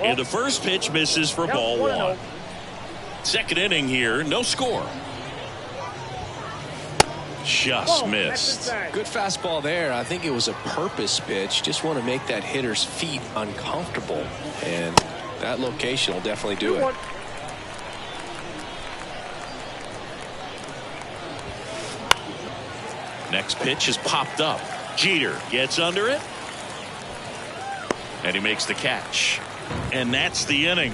And the first pitch misses for ball one. Second inning here, no score. Just missed. Good fastball there. I think it was a purpose pitch. Just want to make that hitter's feet uncomfortable. And that location will definitely do it. Next pitch is popped up. Jeter gets under it. And he makes the catch. And that's the inning.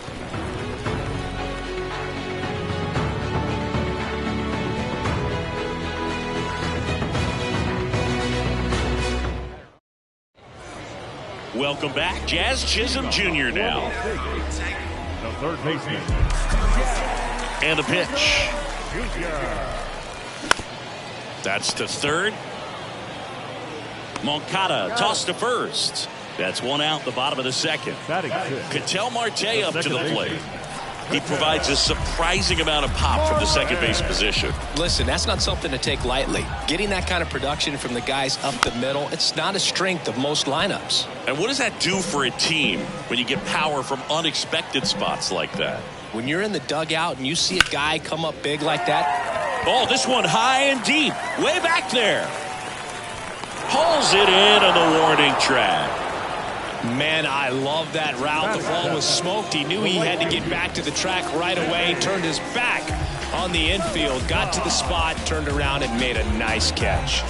Welcome back. Jazz Chisholm Jr. now. The third baseman. And a pitch. That's to third. Moncada tossed to first. That's one out, the bottom of the second. Ketel Marte up to the plate. He provides a surprising amount of pop from the second base position. Listen, that's not something to take lightly. Getting that kind of production from the guys up the middle, it's not a strength of most lineups. And what does that do for a team when you get power from unexpected spots like that? When you're in the dugout and you see a guy come up big like that. Oh, this one high and deep, way back there. Pulls it in on the warning track. Man, I love that route. The ball was smoked. He knew he had to get back to the track right away. Turned his back on the infield. Got to the spot, turned around, and made a nice catch.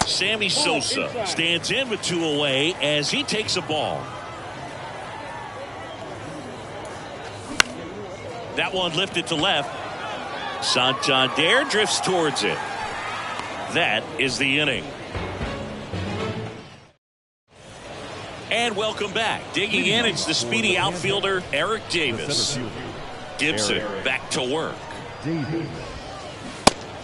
Sammy Sosa stands in with two away as he takes a ball. That one lifted to left. Santander drifts towards it. That is the inning. And welcome back. Digging in, it's the speedy outfielder Eric Davis. Gibson back to work.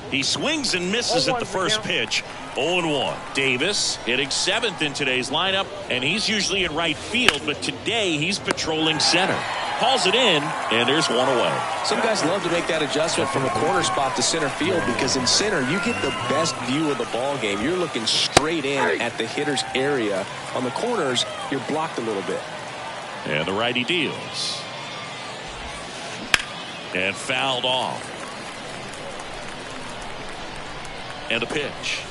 He swings and misses at the first pitch. 0-1. Davis hitting seventh in today's lineup, and he's usually in right field, but today he's patrolling center. Hauls it in, and there's one away. Some guys love to make that adjustment from a corner spot to center field because in center you get the best view of the ball game. You're looking straight in at the hitter's area. On the corners, you're blocked a little bit. And the righty deals. And fouled off. And a pitch.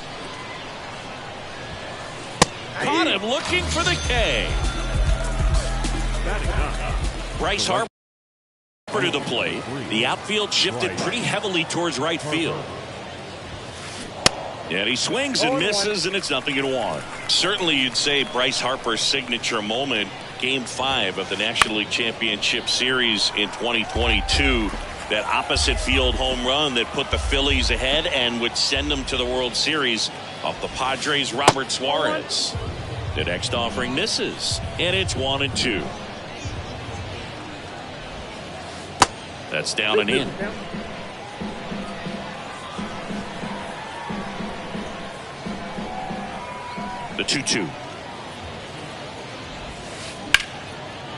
Caught him looking for the K. Bryce Harper to the plate. The outfield shifted pretty heavily towards right field. And he swings and misses, and it's 0-1. Certainly you'd say Bryce Harper's signature moment, Game 5 of the National League Championship Series in 2022. That opposite field home run that put the Phillies ahead and would send them to the World Series off the Padres' Robert Suarez. The next offering misses, and it's 1-2. That's down and in. The 2-2.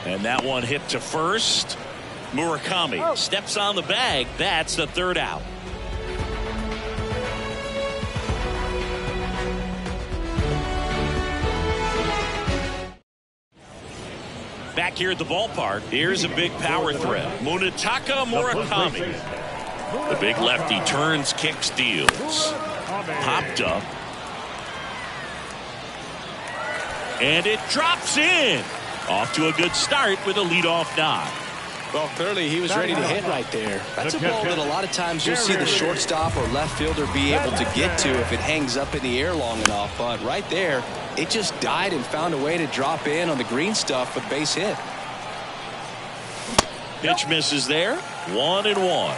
And that one hit to first. Murakami steps on the bag. That's the third out. Back here at the ballpark, here's a big power threat. Munetaka Murakami. The big lefty turns, kicks, deals. Popped up. And it drops in. Off to a good start with a leadoff knock. Well, clearly he was ready to hit right there. That's a ball that a lot of times you'll see the shortstop or left fielder be able to get to if it hangs up in the air long enough. But right there, it just died and found a way to drop in on the green stuff with base hit. Pitch misses there. 1-1.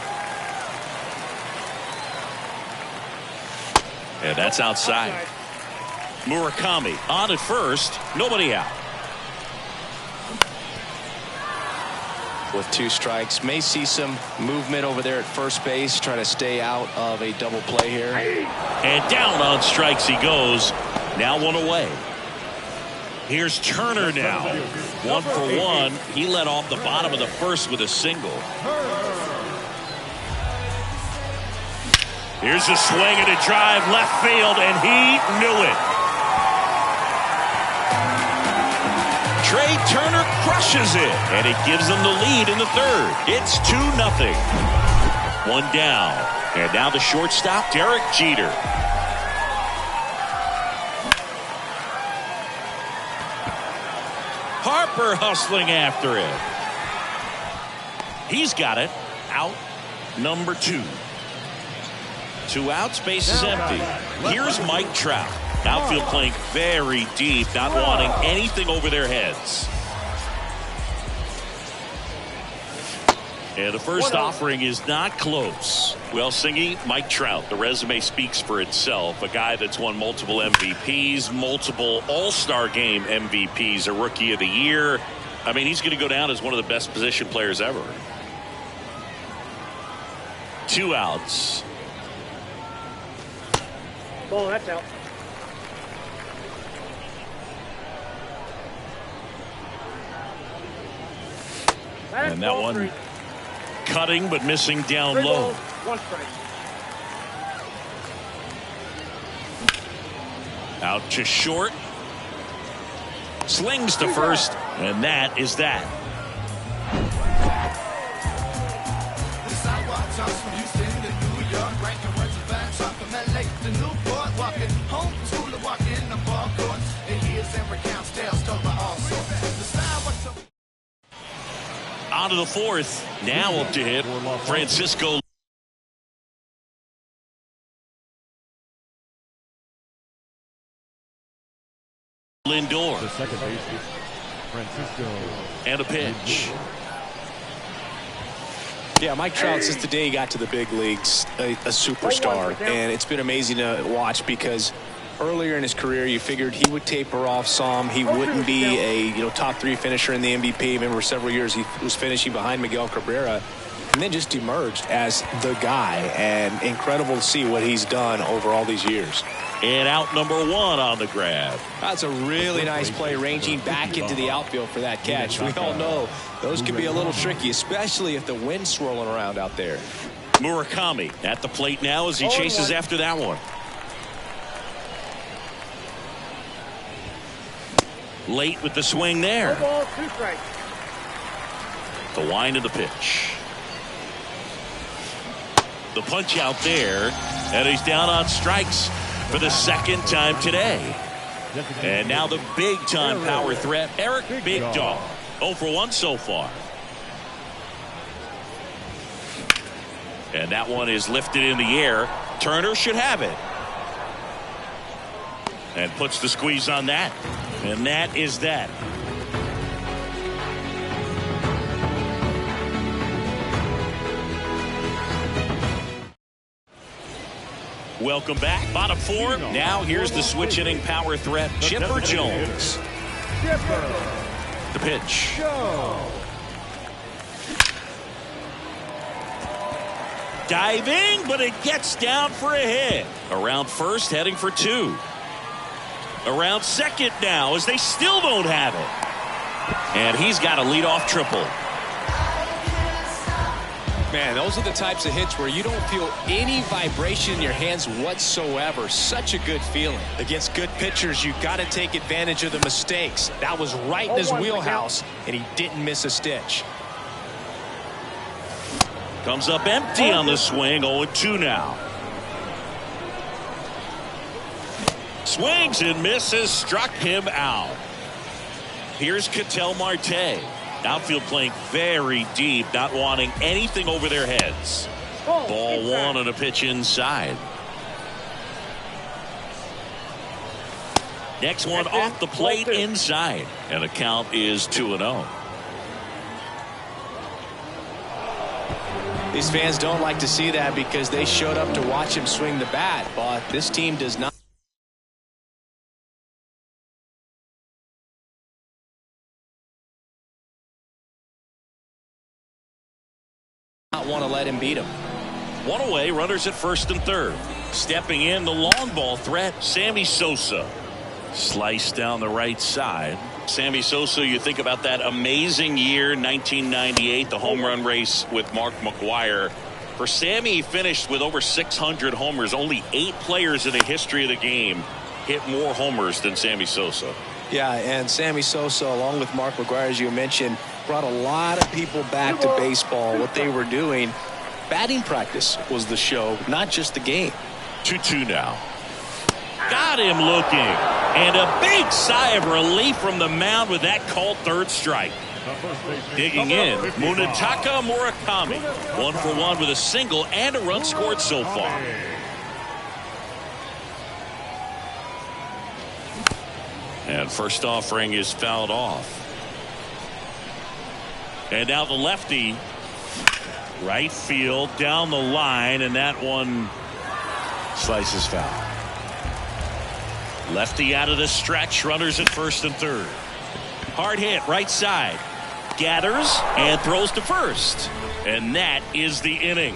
And that's outside. Murakami on at first. Nobody out. With 2 strikes, may see some movement over there at first base, trying to stay out of a double play here. And down on strikes he goes. Now 1 away. Here's Turner now. 1 for 1. He led off the bottom of the first with a single. Here's a swing and a drive left field, and he knew it. Trey Turner crushes it, and it gives them the lead in the third. It's 2-0. One down. And now the shortstop, Derek Jeter. Harper hustling after it. He's got it. Out number 2. 2 outs, base is empty. Here's Mike Trout. Outfield playing very deep, not wanting anything over their heads. And the first offering is not close. Well, Singy, Mike Trout, the resume speaks for itself. A guy that's won multiple MVPs, multiple All-Star Game MVPs, a Rookie of the Year. I mean, he's going to go down as one of the best position players ever. 2 outs. Ball, that's out. And that one cutting but missing down low. 1 strike. Out to short. Slings to first, and that is that. On to the fourth. Now up to hit Francisco Lindor. The second baseman, Francisco. And a pitch. Yeah, Mike Trout, since the day he got to the big leagues, a superstar. And it's been amazing to watch because earlier in his career, you figured he would taper off some. He wouldn't be a top 3 finisher in the MVP. Remember, several years he was finishing behind Miguel Cabrera, and then just emerged as the guy. And incredible to see what he's done over all these years. And out number 1 on the grab. That's a really nice play, ranging back into the outfield for that catch. We all know those can be a little tricky, especially if the wind's swirling around out there. Murakami at the plate now as he chases after that one. Late with the swing there. 1 ball, 2 strikes. The wind of the pitch. The punch out there, and he's down on strikes for the second time today. And now the big-time power threat, Eric Big Dog. 0 for 1 so far. And that one is lifted in the air. Turner should have it. And puts the squeeze on that. And that is that. Welcome back. Bottom 4. Now here's the switch hitting power threat, Chipper Jones. The pitch. Diving, but it gets down for a hit. Around first, heading for 2. Around second now as they still don't have it. And he's got a leadoff triple. Man, those are the types of hits where you don't feel any vibration in your hands whatsoever. Such a good feeling. Against good pitchers, you got to take advantage of the mistakes. That was right in his wheelhouse, and he didn't miss a stitch. Comes up empty on the swing. 0-2 now. Swings and misses. Struck him out. Here's Ketel Marte. Outfield playing very deep, not wanting anything over their heads. Ball 1 on a pitch inside. Next one off the plate inside. And the count is 2-0. These fans don't like to see that because they showed up to watch him swing the bat, but this team does not want to let him beat him. One away, runners at first and third. Stepping in, the long ball threat, Sammy Sosa. Sliced down the right side. Sammy Sosa, you think about that amazing year, 1998, the home run race with Mark McGwire. For Sammy, he finished with over 600 homers. Only 8 players in the history of the game hit more homers than Sammy Sosa. Yeah, and Sammy Sosa, along with Mark McGwire, as you mentioned, brought a lot of people back to baseball. What they were doing, batting practice was the show, not just the game. 2-2 now. Got him looking. And a big sigh of relief from the mound with that called third strike. Digging in, Munetaka Murakami. 1 for 1 with a single and a run scored so far. And first offering is fouled off. And now the lefty. Right field down the line, and that one slices foul. Lefty out of the stretch, runners at first and third. Hard hit right side. Gathers and throws to first. And that is the inning.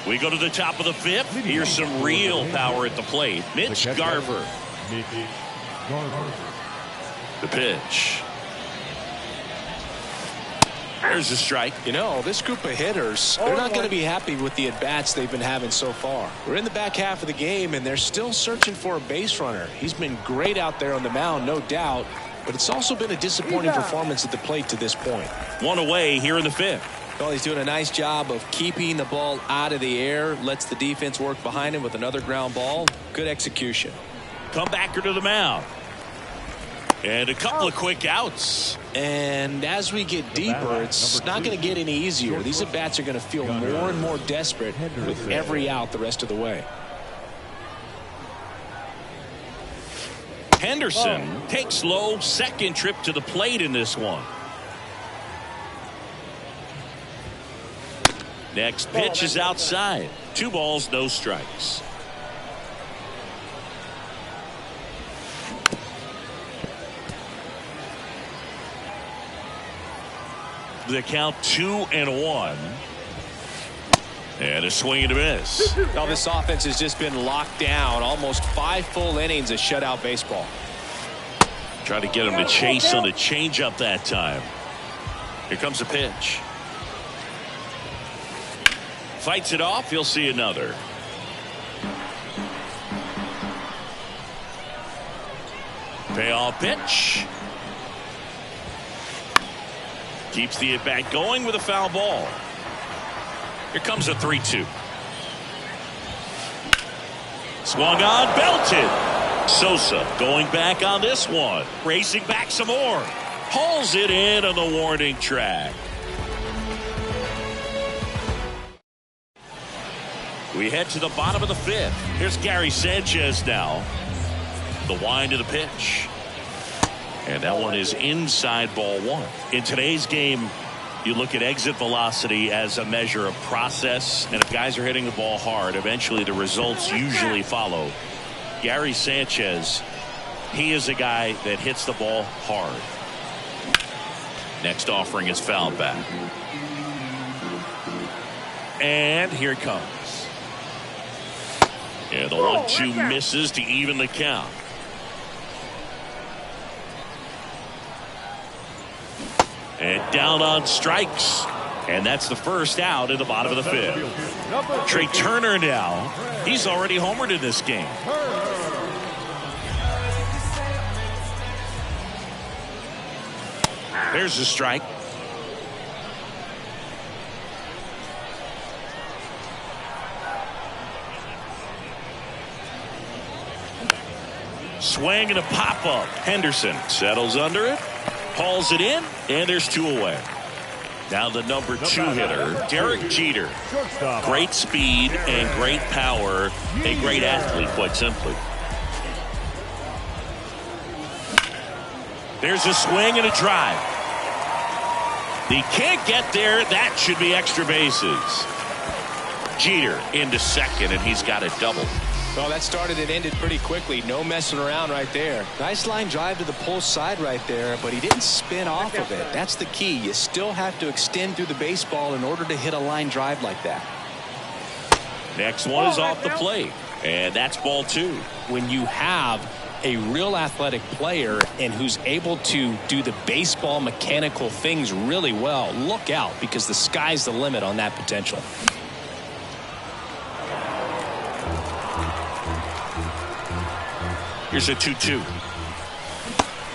We go to the top of the 5th. Here's some real power at the plate. Mitch Garver. The pitch. There's a strike. You know, this group of hitters, they're not going to be happy with the at-bats they've been having so far. We're in the back half of the game, and they're still searching for a base runner. He's been great out there on the mound, no doubt, but it's also been a disappointing performance at the plate to this point. 1 away here in the 5th. Well, he's doing a nice job of keeping the ball out of the air, lets the defense work behind him with another ground ball. Good execution. Comebacker to the mound. And a couple of quick outs. And as we get deeper, it's not going to get any easier. These at-bats are going to feel more and more desperate with every out the rest of the way. Henderson takes low, second trip to the plate in this one. Next pitch is outside. 2 balls, no strikes. The count 2-1. And a swing and a miss. Now this offense has just been locked down. Almost 5 full innings of shutout baseball. Try to get him to chase on the changeup that time. Here comes a pitch. Fights it off. He'll see another. Payoff pitch. Keeps the at-bat going with a foul ball. Here comes a 3-2. Swung on, belted. Sosa going back on this one. Racing back some more. Hauls it in on the warning track. We head to the bottom of the 5th. Here's Gary Sanchez now. The wind of the pitch. And that one is inside ball 1. In today's game, you look at exit velocity as a measure of process. And if guys are hitting the ball hard, eventually the results usually follow. Gary Sanchez, he is a guy that hits the ball hard. Next offering is fouled back. And here it comes. Yeah, the 1-2 misses to even the count. And down on strikes. And that's the first out in the bottom of the 5th. Trey Turner now. He's already homered in this game. There's the strike. Swing and a pop-up. Henderson settles under it. Hauls it in, and there's 2 away. Now the number 2 hitter, Derek Jeter. Great speed and great power. A great athlete, quite simply. There's a swing and a drive. He can't get there. That should be extra bases. Jeter into second, and he's got a double. Well, that started and ended pretty quickly. No messing around right there. Nice line drive to the pull side right there, but he didn't spin off of it. That's the key. You still have to extend through the baseball in order to hit a line drive like that. Next one is off the plate, and that's ball 2. When you have a real athletic player and who's able to do the baseball mechanical things really well, look out, because the sky's the limit on that potential. Here's a 2-2.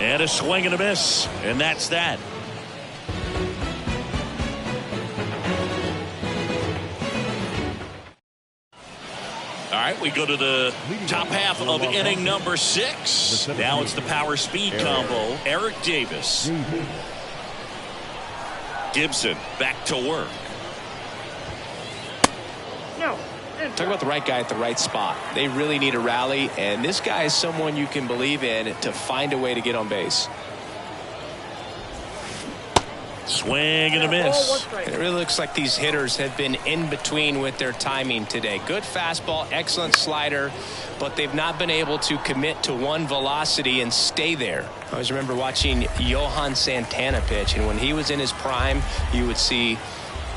And a swing and a miss. And that's that. All right, we go to the top half of inning number 6. Now it's the power speed combo. Eric Davis. Gibson back to work. No. Talk about the right guy at the right spot. They really need a rally, and this guy is someone you can believe in to find a way to get on base. Swing and a miss. It really looks like these hitters have been in between with their timing today. Good fastball, excellent slider, but they've not been able to commit to one velocity and stay there. I always remember watching Johan Santana pitch, and when he was in his prime, you would see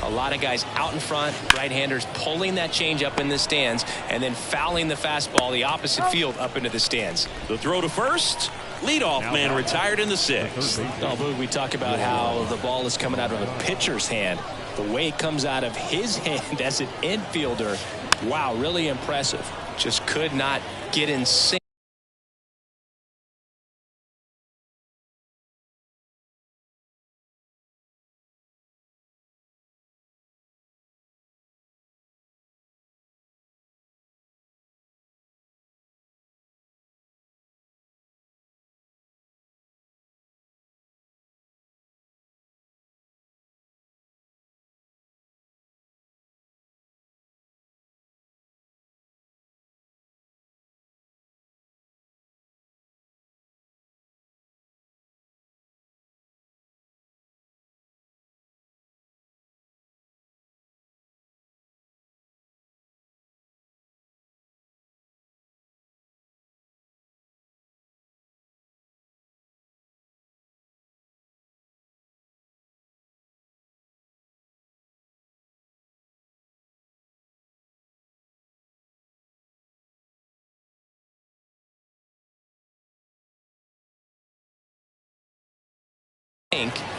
a lot of guys out in front, right-handers pulling that change up in the stands and then fouling the fastball the opposite field up into the stands. The throw to first. Leadoff man retired in the 6th. Oh, Boog, we talk about how the ball is coming out of a pitcher's hand. The way it comes out of his hand as an infielder, wow, really impressive. Just could not get in sync.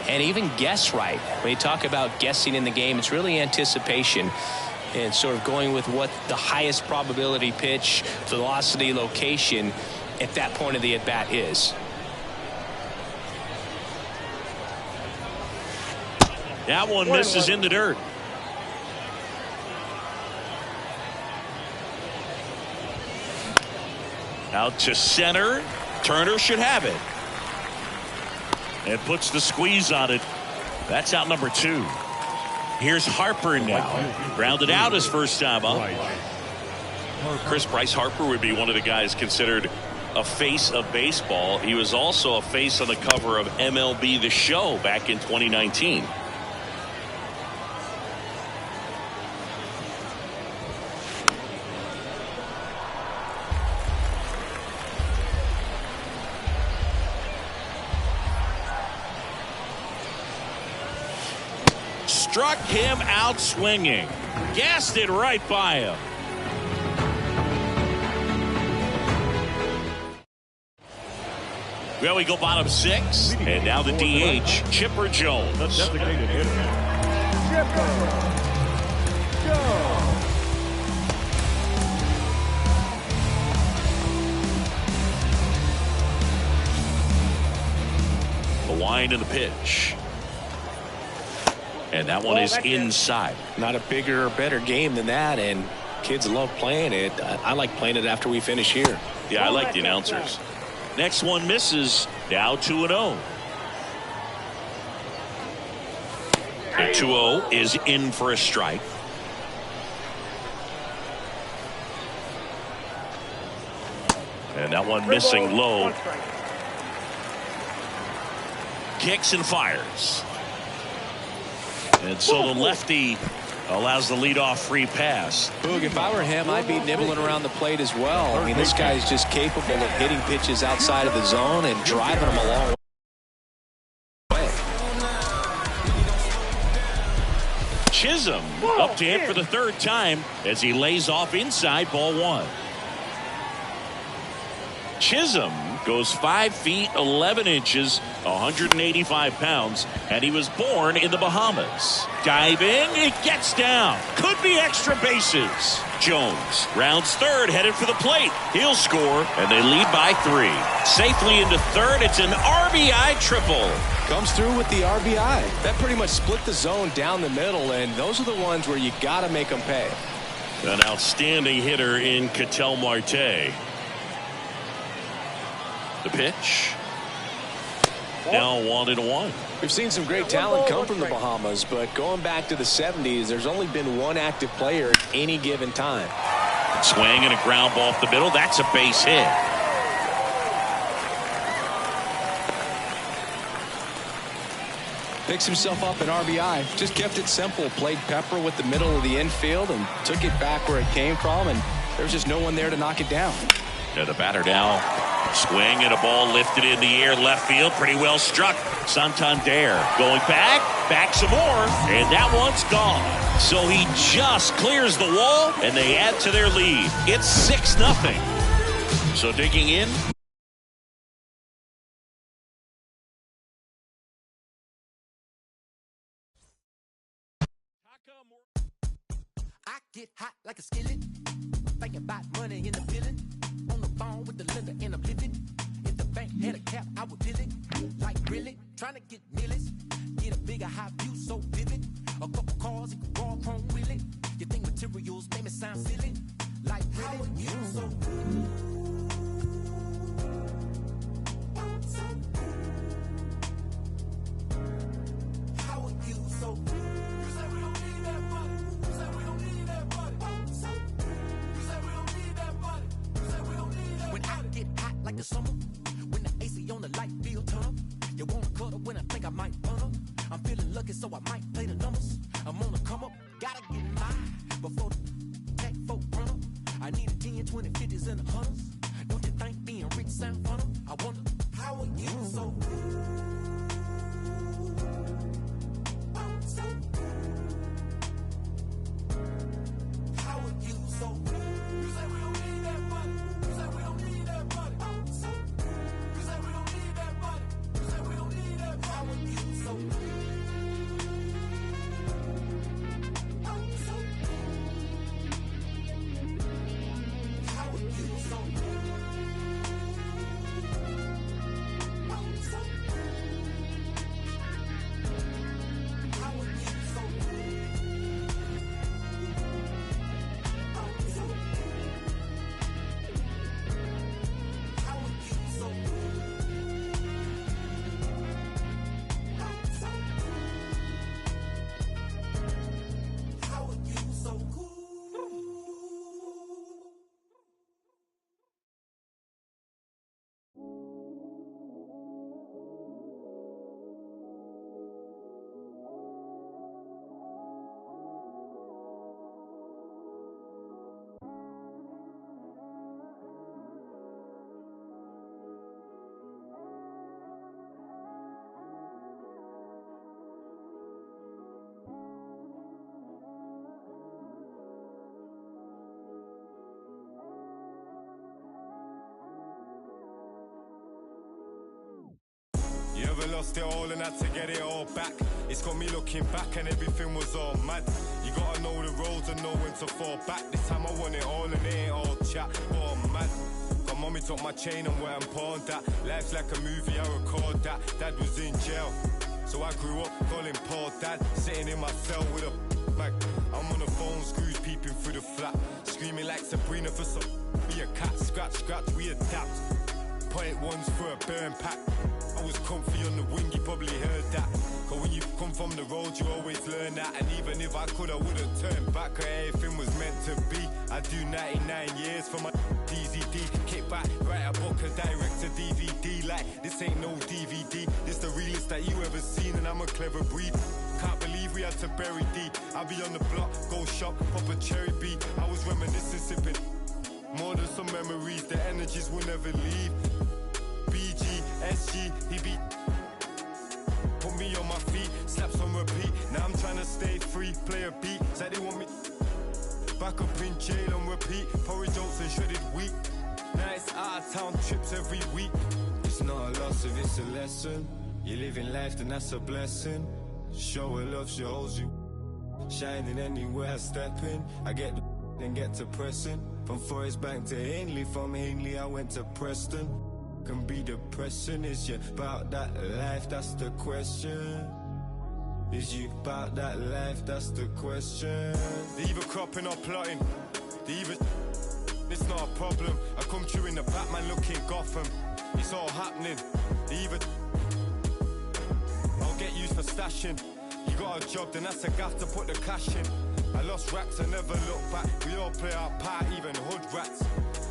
And even guess right. When you talk about guessing in the game, it's really anticipation and sort of going with what the highest probability pitch, velocity, location at that point of the at-bat is. That one misses in the dirt. Out to center. Turner should have it. And puts the squeeze on it. That's out number 2. Here's Harper now. Grounded out his first time up. Bryce Harper would be one of the guys considered a face of baseball. He was also a face on the cover of MLB The Show back in 2019. Struck him out swinging. Gassed it right by him. Well, we go bottom 6. And now the DH, Chipper Jones. The designated hitter, Chipper Jones. The wind and the pitch. And that one is inside. Not a bigger or better game than that, and kids love playing it. I like playing it after we finish here. Yeah, I like the announcers. Next one misses. Now 2-0. The 2-0 is in for a strike. And that one missing low. Kicks and fires. And so the lefty allows the leadoff free pass. Boog, if I were him, I'd be nibbling around the plate as well. I mean, this guy is just capable of hitting pitches outside of the zone and driving them a long way. Chisholm up to hit for the 3rd time as he lays off inside, ball 1. Chisholm goes 5 feet 11 inches, 185 pounds, and he was born in the Bahamas. Diving, it gets down. Could be extra bases. Jones rounds third, headed for the plate. He'll score, and they lead by 3. Safely into third. It's an RBI triple. Comes through with the RBI. That pretty much split the zone down the middle, and those are the ones where you got to make them pay. An outstanding hitter in Ketel Marte. The pitch. Now 1-1. We've seen some great talent come from the Bahamas, but going back to the 70s, there's only been one active player at any given time. Swing and a ground ball off the middle. That's a base hit. Picks himself up an RBI. Just kept it simple. Played pepper with the middle of the infield and took it back where it came from, and there was just no one there to knock it down. Yeah, the batter now. Swing and a ball lifted in the air, left field, pretty well struck. Santander going back some more, and that one's gone. So he just clears the wall, and they add to their lead. It's 6-0. So digging in. I get hot like a skillet, thinking about money in the building. On the phone with the lender and I'm living. If the bank had a cap, I would build it. Like really, trying to get millions. Get a bigger high view so vivid. A couple cars, it can raw chrome wheel it. You think materials make me sound silly? Like really, how are you so good? How are you so good? You say we don't need that money. You say we don't need that money. You say we don't need that money. You say we don't need that money. When I get hot like the summer, when the AC on the light feel turn, you wanna cuddle when I think I might run up. I'm feeling lucky, so I might play the numbers. I'm on the come up, gotta get mine before the tech folk run up. I need a 10, 20, 50s, and 100s. Don't you think being rich sound fun? I wonder, how are you so good? How are you so good? You say we don't need that money. You say we don't need that money. You say we don't need that money. You say we don't need that money. How are you so good? How are you so good? How are you so good? How are you so good? You ever lost it all and had to get it all back? It's got me looking back and everything was all mad. You gotta know the roads and know when to fall back. This time I want it all and it ain't all chat, all mad. My mommy took my chain and went and pawned that. Life's like a movie, I record that. Dad was in jail, so I grew up calling Paul Dad. Sitting in my cell with a bag. I'm on the phone, screws peeping through the flat. Screaming like Sabrina for some be a cat. Scratch, scratch, we adapt. Point ones for a burn pack. I was comfy on the wing, you probably heard that. Cause when you come from the road, you always learn that. And even if I could, I wouldn't turn back. Cause everything was meant to be. I do 99 years for my DZD. Kick back, write a book and direct to DVD. Like, this ain't no DVD. This the realest that you ever seen, and I'm a clever breed. Can't believe we had to bury D. I be on the block, go shop, pop a cherry beat. I was reminiscing, sipping. More than some memories, the energies will never leave. BG, SG, he beat. Put me on my feet, slaps on repeat. Now I'm trying to stay free, play a beat. Said they want me back up in jail on repeat. Porridge oats and shredded wheat. Nice out-of-town trips every week. It's not a loss if it's a lesson. You live in life, then that's a blessing. Show her love, she holds you. Shining anywhere I step in. I get the then get to pressing. From Forest Bank to Ainley, from Ainley I went to Preston. Can be depressing, is you about that life, that's the question. Is you about that life, that's the question. They either cropping or plotting, they either it's not a problem. I come through in the Batman looking Gotham. It's all happening, they either I'll get used for stashing. You got a job, then that's a gaff to put the cash in. I lost racks, I never look back. We all play our part, even hood rats.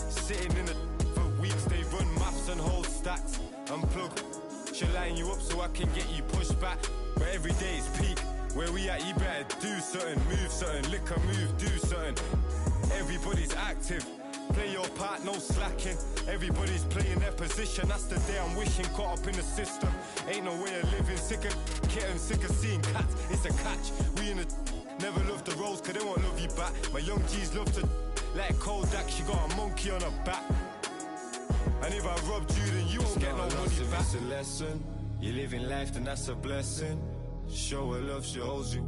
Sitting in the for weeks, they run maths and hold stats. Unplug, she'll line you up so I can get you pushed back. But every day is peak. Where we at, you better do something, move something, lick a move, do something. Everybody's active. Play your part, no slacking. Everybody's playing their position. That's the day I'm wishing, caught up in the system. Ain't no way of living, sick of kitten, sick of seeing cats. It's a catch. We in the never love the roles, cause they won't love you back. My young G's love to like Kodak, she got a monkey on her back. And if I robbed you, then you won't get no money back. It's a lesson. You live in life, then that's a blessing. Show her love, she holds you.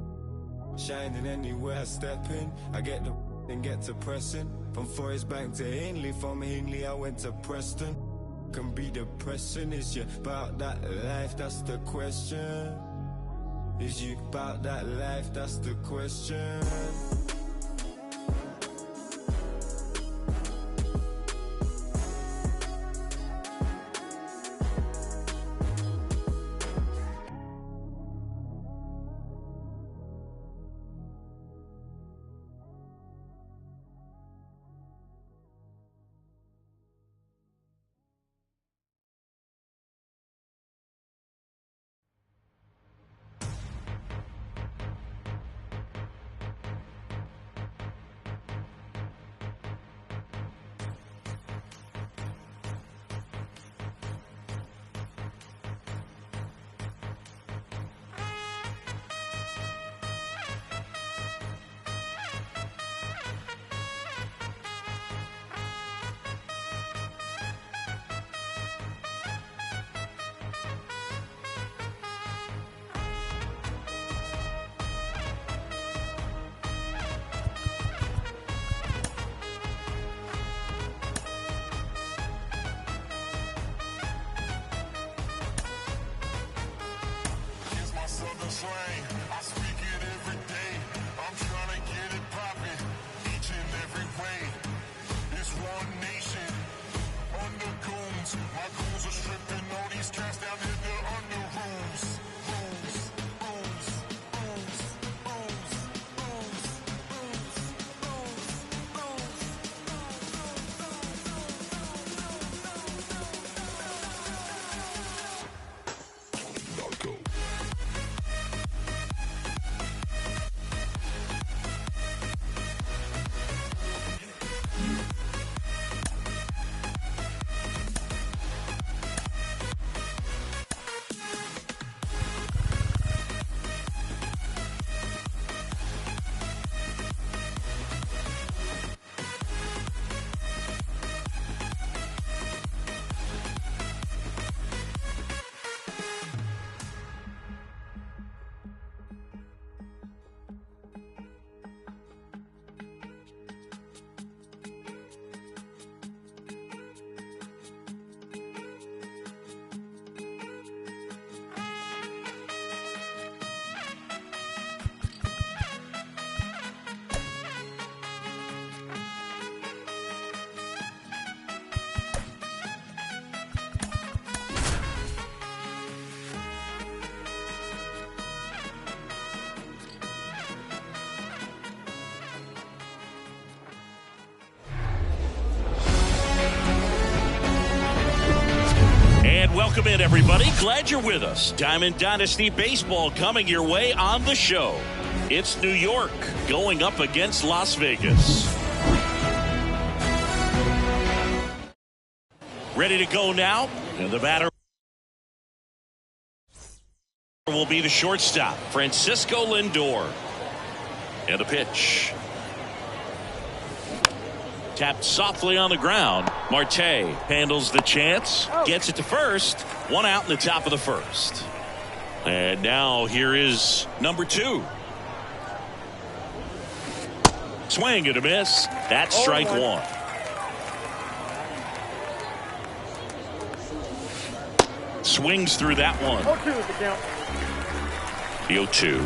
Shining anywhere I step in. I get the then get to pressing. From Forest Bank to Ainley, from Ainley I went to Preston. Can be depressing, is you about that life, that's the question. Is you about that life, that's the question. I speak it every day. I'm trying to get it poppin' each and every way. It's one nation under goons. My goons are stripping all these cats down in the under rooms. Welcome in, everybody. Glad you're with us. Diamond Dynasty Baseball coming your way on the show. It's New York going up against Las Vegas. Ready to go now. And the batter will be the shortstop, Francisco Lindor. And the pitch. Tapped softly on the ground. Marte handles the chance. Gets it to first. One out in the top of the first. And now here is number 2. Swing and a miss. That's strike 1. Swings through that one. 0-2 is the count. The 0-2.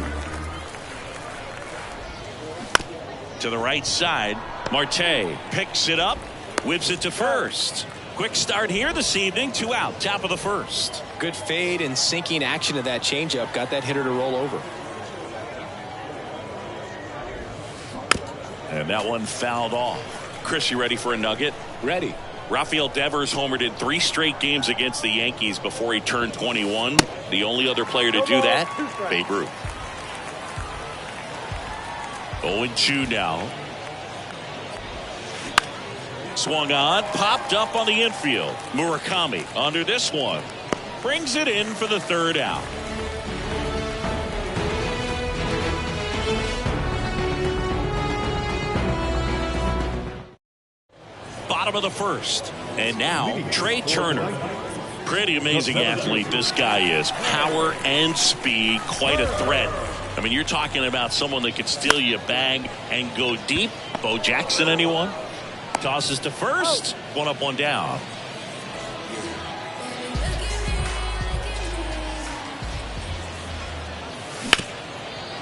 To the right side. Marte picks it up. Whips it to first. Quick start here this evening. 2 out. Top of the first. Good fade and sinking action of that changeup. Got that hitter to roll over. And that one fouled off. Chris, you ready for a nugget? Ready. Rafael Devers homered in 3 straight games against the Yankees before he turned 21. The only other player to do that, Babe Ruth. 0-2 now. Swung on, popped up on the infield. Murakami under this one. Brings it in for the 3rd out. Bottom of the first. And now Trey Turner. Pretty amazing athlete this guy is. Power and speed, quite a threat. I mean, you're talking about someone that could steal you a bag and go deep. Bo Jackson, anyone? Tosses to first. 1 up, 1 down.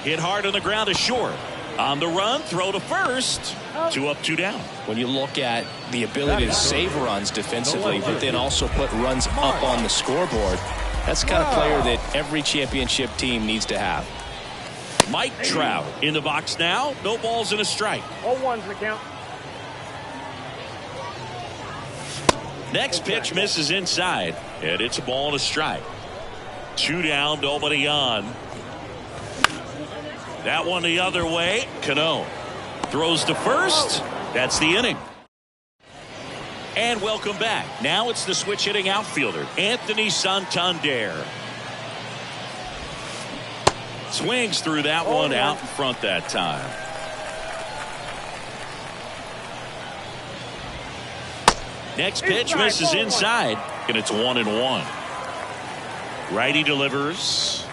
Hit hard on the ground to short. On the run, throw to first. 2 up, 2 down. When you look at the ability to save runs defensively, but then also put runs up on the scoreboard, that's the kind of player that every championship team needs to have. Mike Trout in the box now. No balls and a strike. 0-1's the count. Next pitch misses inside, and it's a ball and a strike. 2 down, nobody on. That one the other way. Cano throws to first. That's the inning. And welcome back. Now it's the switch hitting outfielder, Anthony Santander. Swings through that one out in front that time. Next pitch misses inside, and it's 1-1. Righty delivers.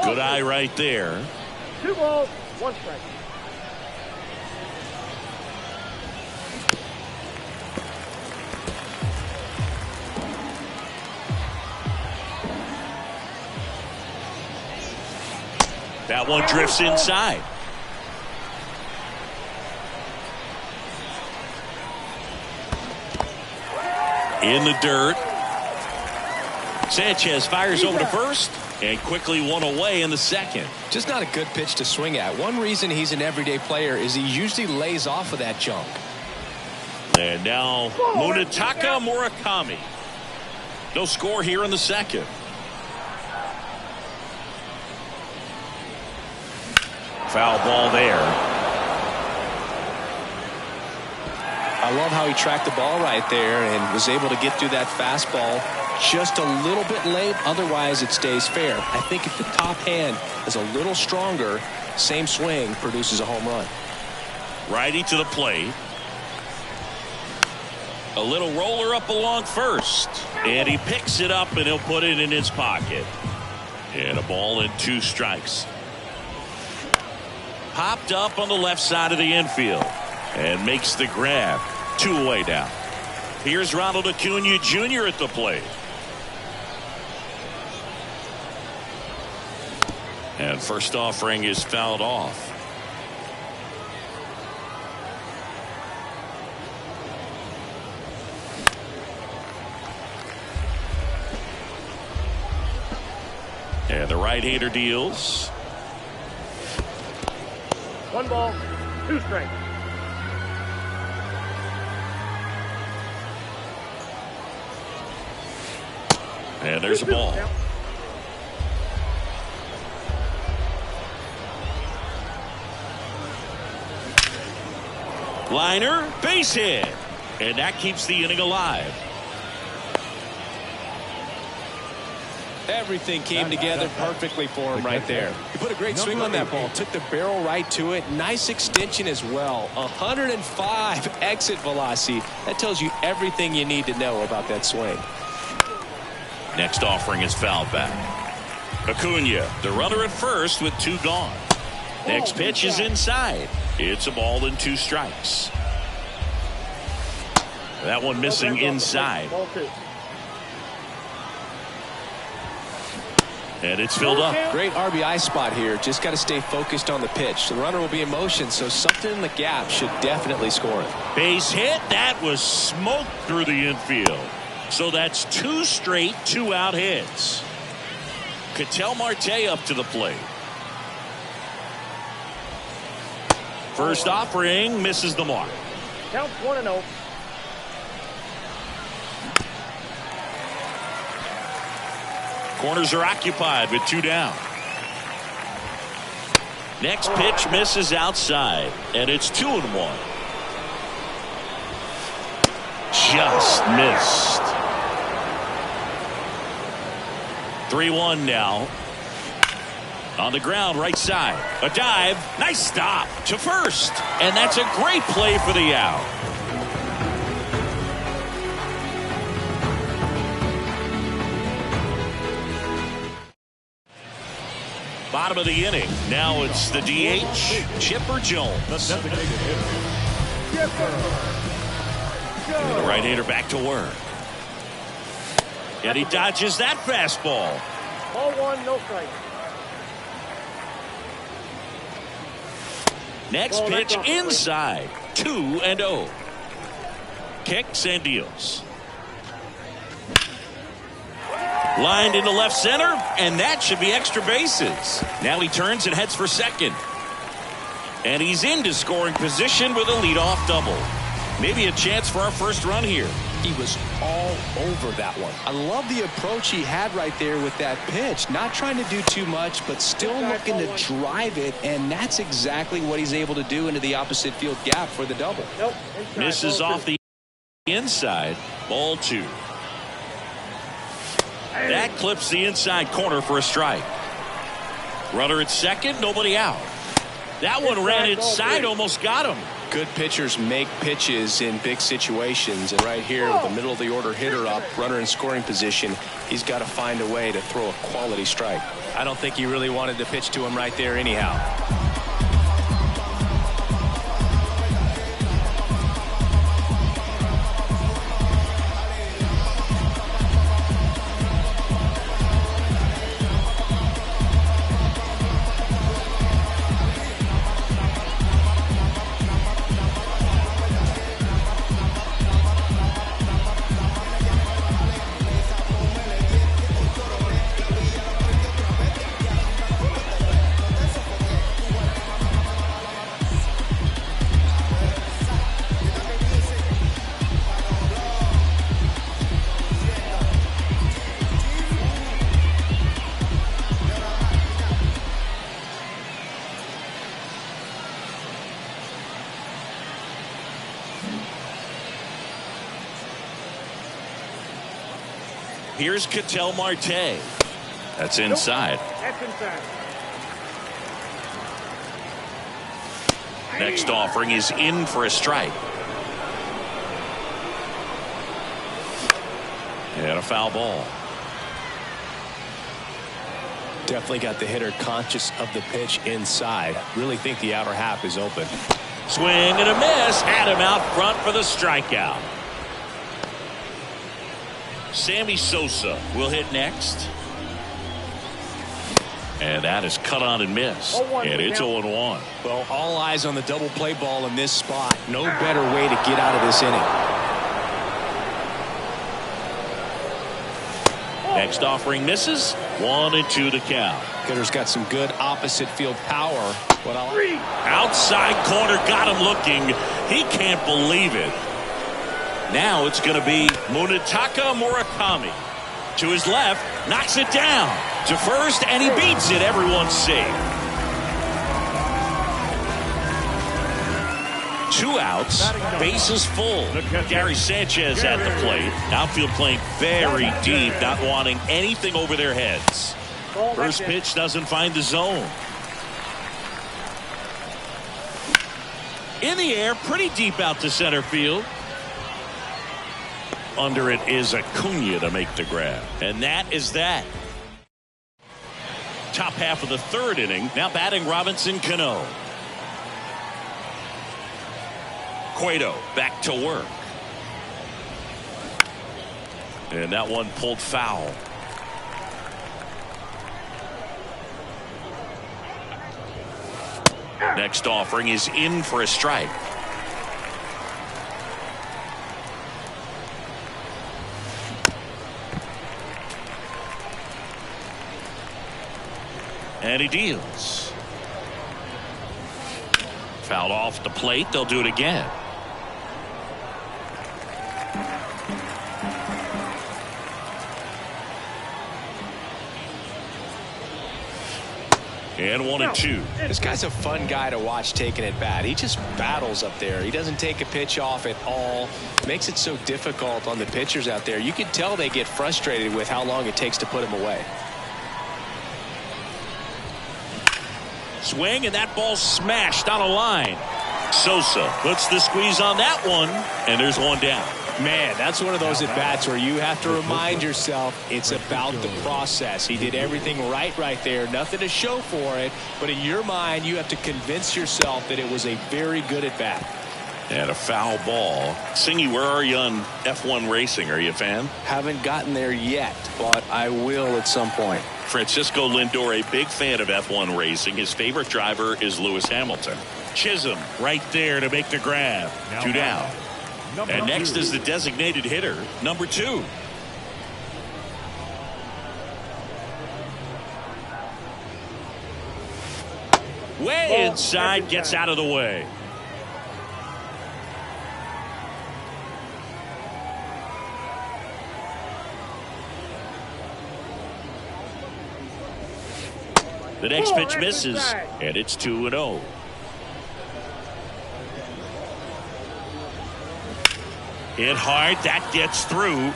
Good eye right there. 2 balls, 1 strike. That one drifts inside. In the dirt. Sanchez fires over to first and quickly 1 away in the second. Just not a good pitch to swing at. One reason he's an everyday player is he usually lays off of that junk. And now Munetaka Murakami. No score here in the second. Foul ball there. I love how he tracked the ball right there and was able to get through that fastball just a little bit late. Otherwise, it stays fair. I think if the top hand is a little stronger, same swing produces a home run. Righty to the plate. A little roller up along first. And he picks it up and he'll put it in his pocket. And a ball and 2 strikes. Popped up on the left side of the infield. And makes the grab. 2 away down. Here's Ronald Acuna Jr. at the plate. And first offering is fouled off. And the right-hander deals. 1 ball, 2 strikes. And there's a ball. Liner, base hit. And that keeps the inning alive. Everything came together perfectly for him right there. He put a great swing on that ball. Took the barrel right to it. Nice extension as well. 105 exit velocity. That tells you everything you need to know about that swing. Next offering is fouled back. Acuna, the runner at first with 2 gone. Next pitch is inside. It's a ball and 2 strikes. That one missing inside. Ball 2. And it's filled up. Great RBI spot here. Just got to stay focused on the pitch. The runner will be in motion, so something in the gap should definitely score it. Base hit. That was smoked through the infield. So that's 2 straight 2-out hits. Ketel Marte up to the plate. First offering misses the mark. Counts 1-0. Corners are occupied with 2 down. Next pitch misses outside, and it's 2-1. Just missed. 3-1 now. On the ground, right side. A dive. Nice stop to first. And that's a great play for the out. Bottom of the inning. Now it's the DH, Chipper Jones. The designated hitter. The right-hander back to work. And he dodges that fastball. Ball 1, no strike. Next pitch inside. 2-0. Kicks and deals. Lined into left center, and that should be extra bases. Now he turns and heads for second. And he's into scoring position with a leadoff double. Maybe a chance for our first run here. He was all over that one. I love the approach he had right there with that pitch. Not trying to do too much, but still looking to drive it, and that's exactly what he's able to do into the opposite field gap for the double. Nope. Inside, Misses ball off 2. the inside. Ball 2. That clips the inside corner for a strike. Runner at second, nobody out. That one ran inside, almost got him. Good pitchers make pitches in big situations, and right here with the middle of the order hitter up, runner in scoring position, he's got to find a way to throw a quality strike. I don't think he really wanted to pitch to him right there anyhow. Here's Ketel Marte. That's inside. That's inside. Next offering is in for a strike. And a foul ball. Definitely got the hitter conscious of the pitch inside. Really think the outer half is open. Swing and a miss. Had him out front for the strikeout. Sammy Sosa will hit next. And that is cut on and missed. And it's 0-1. Well, all eyes on the double play ball in this spot. No better way to get out of this inning. Next offering misses. 1-2 to count. Hitter's got some good opposite field power. Outside corner got him looking. He can't believe it. Now it's going to be Munetaka Murakami. To his left, knocks it down to first, and he beats it. Everyone's safe. 2 outs, bases full. Gary Sanchez at the plate. Outfield playing very deep, not wanting anything over their heads. First pitch doesn't find the zone. In the air, pretty deep out to center field. Under it is Acuna to make the grab. And that is that. Top half of the 3rd inning. Now batting Robinson Cano. Cueto back to work. And that one pulled foul. Next offering is in for a strike. And he deals. Fouled off the plate. They'll do it again. And 1-2. This guy's a fun guy to watch taking at bat. He just battles up there. He doesn't take a pitch off at all. Makes it so difficult on the pitchers out there. You can tell they get frustrated with how long it takes to put him away. Swing, and that ball smashed on a line. Sosa puts the squeeze on that one, and there's one down. Man, that's one of those at-bats where you have to remind yourself it's about the process. He did everything right there. Nothing to show for it. But in your mind, you have to convince yourself that it was a very good at-bat. And a foul ball. Singy, where are you on F1 racing? Are you a fan? Haven't gotten there yet, but I will at some point. Francisco Lindor, a big fan of F1 racing. His favorite driver is Lewis Hamilton. Chisholm right there to make the grab. 2 down. And next is the designated hitter, number 2. Way inside, gets out of the way. The next pitch misses, and it's 2-0. Hit hard, that gets through.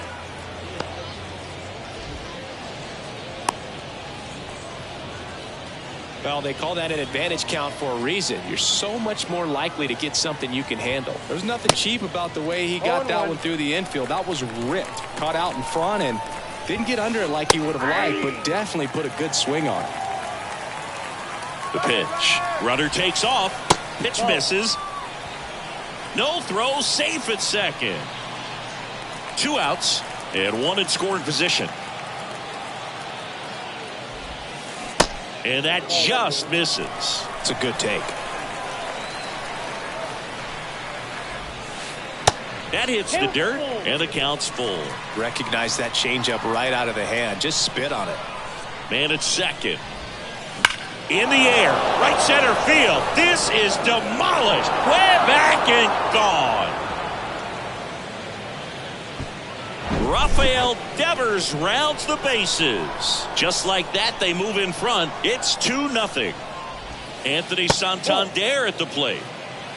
Well, they call that an advantage count for a reason. You're so much more likely to get something you can handle. There's nothing cheap about the way he got that one through the infield. That was ripped, caught out in front, and didn't get under it like he would have liked, but definitely put a good swing on it. The pitch. Runner takes off. Pitch misses. No throw, safe at second. 2 outs and 1 in scoring position. And that just misses. It's a good take. That hits the dirt, and the count's full. Recognize that changeup right out of the hand. Just spit on it. Man at second. In the air, right center field. This is demolished. Way back and gone. Rafael Devers rounds the bases. Just like that, they move in front. It's 2-0. Anthony Santander at the plate.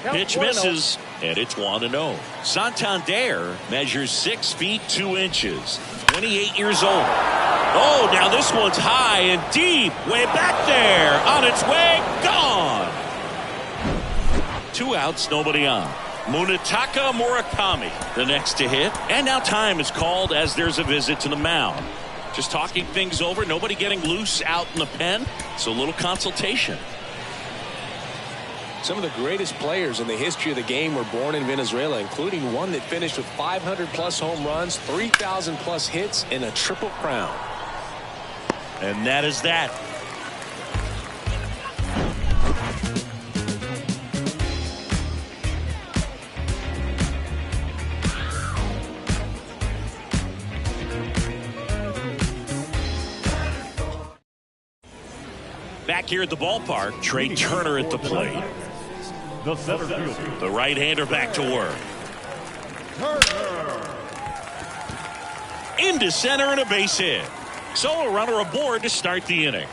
Pitch misses, and it's 1-0. Santander measures 6 feet 2 inches. 28 years old. Oh, now this one's high and deep. Way back there. On its way. Gone. 2 outs, nobody on. Munetaka Murakami, the next to hit. And now time is called as there's a visit to the mound. Just talking things over. Nobody getting loose out in the pen. So a little consultation. Some of the greatest players in the history of the game were born in Venezuela, including one that finished with 500+ home runs, 3,000+ hits, and a triple crown. And that is that. Back here at the ballpark, Trey Turner at the plate. The center fielder. The right-hander back to work. Into center and a base hit. So a runner aboard to start the inning.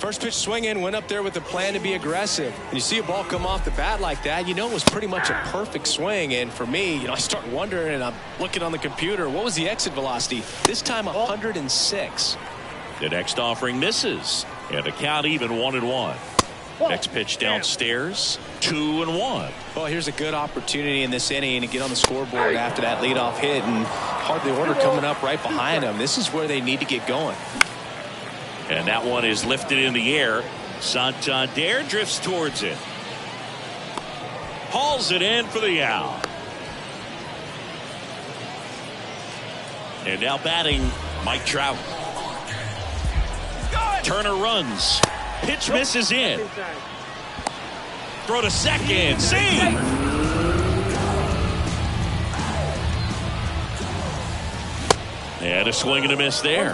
First pitch swinging, went up there with a plan to be aggressive. And you see a ball come off the bat like that, you know it was pretty much a perfect swing. And for me, I start wondering, and I'm looking on the computer, what was the exit velocity? This time 106. The next offering misses, and the count even 1-1. Next pitch downstairs, 2-1. Well, here's a good opportunity in this inning to get on the scoreboard after that leadoff hit, and hardly order coming up right behind them. This is where they need to get going. And that one is lifted in the air. Santander drifts towards it. Hauls it in for the out. And now batting, Mike Trout. Turner runs. Pitch misses in. Throw to second. Save. And a swing and a miss there.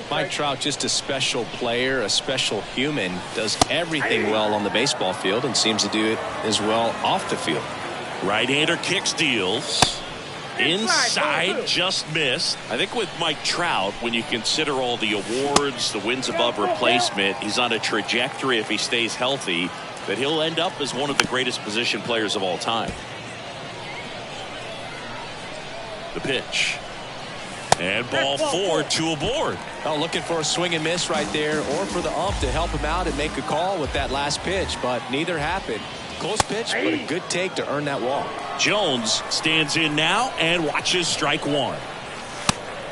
Mike Trout, just a special player, a special human, does everything well on the baseball field and seems to do it as well off the field. Right-hander kick steals. Inside, just missed. I think with Mike Trout, when you consider all the awards, the wins above replacement, he's on a trajectory, if he stays healthy, that he'll end up as one of the greatest position players of all time. The pitch. And ball 4, 2 aboard. Oh, looking for a swing and miss right there, or for the ump to help him out and make a call with that last pitch, but neither happened. Close pitch, but a good take to earn that walk. Jones stands in now and watches strike one.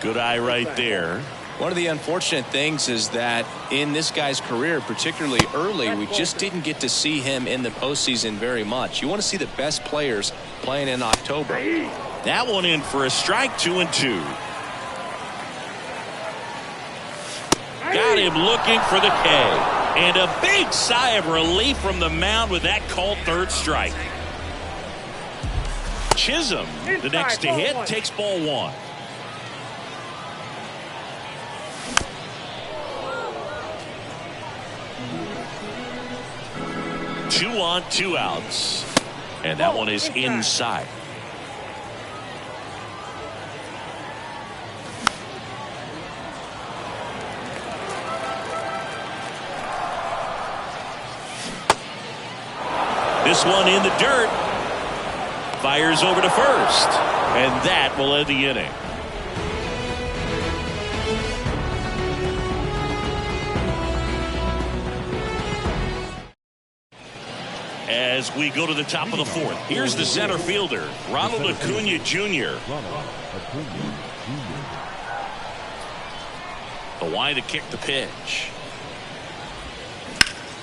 Good eye right there. One of the unfortunate things is that in this guy's career, particularly early, we just didn't get to see him in the postseason very much. You want to see the best players playing in October. That one in for a strike, 2-2. Got him looking for the K. And a big sigh of relief from the mound with that called third strike. Chisholm, the next to hit, takes ball 1. Two on, 2 outs. And that one is inside. This one in the dirt. Fires over to first. And that will end the inning. As we go to the top of the 4th, here's the center fielder, Ronald Acuna Jr. The line to kick the pitch.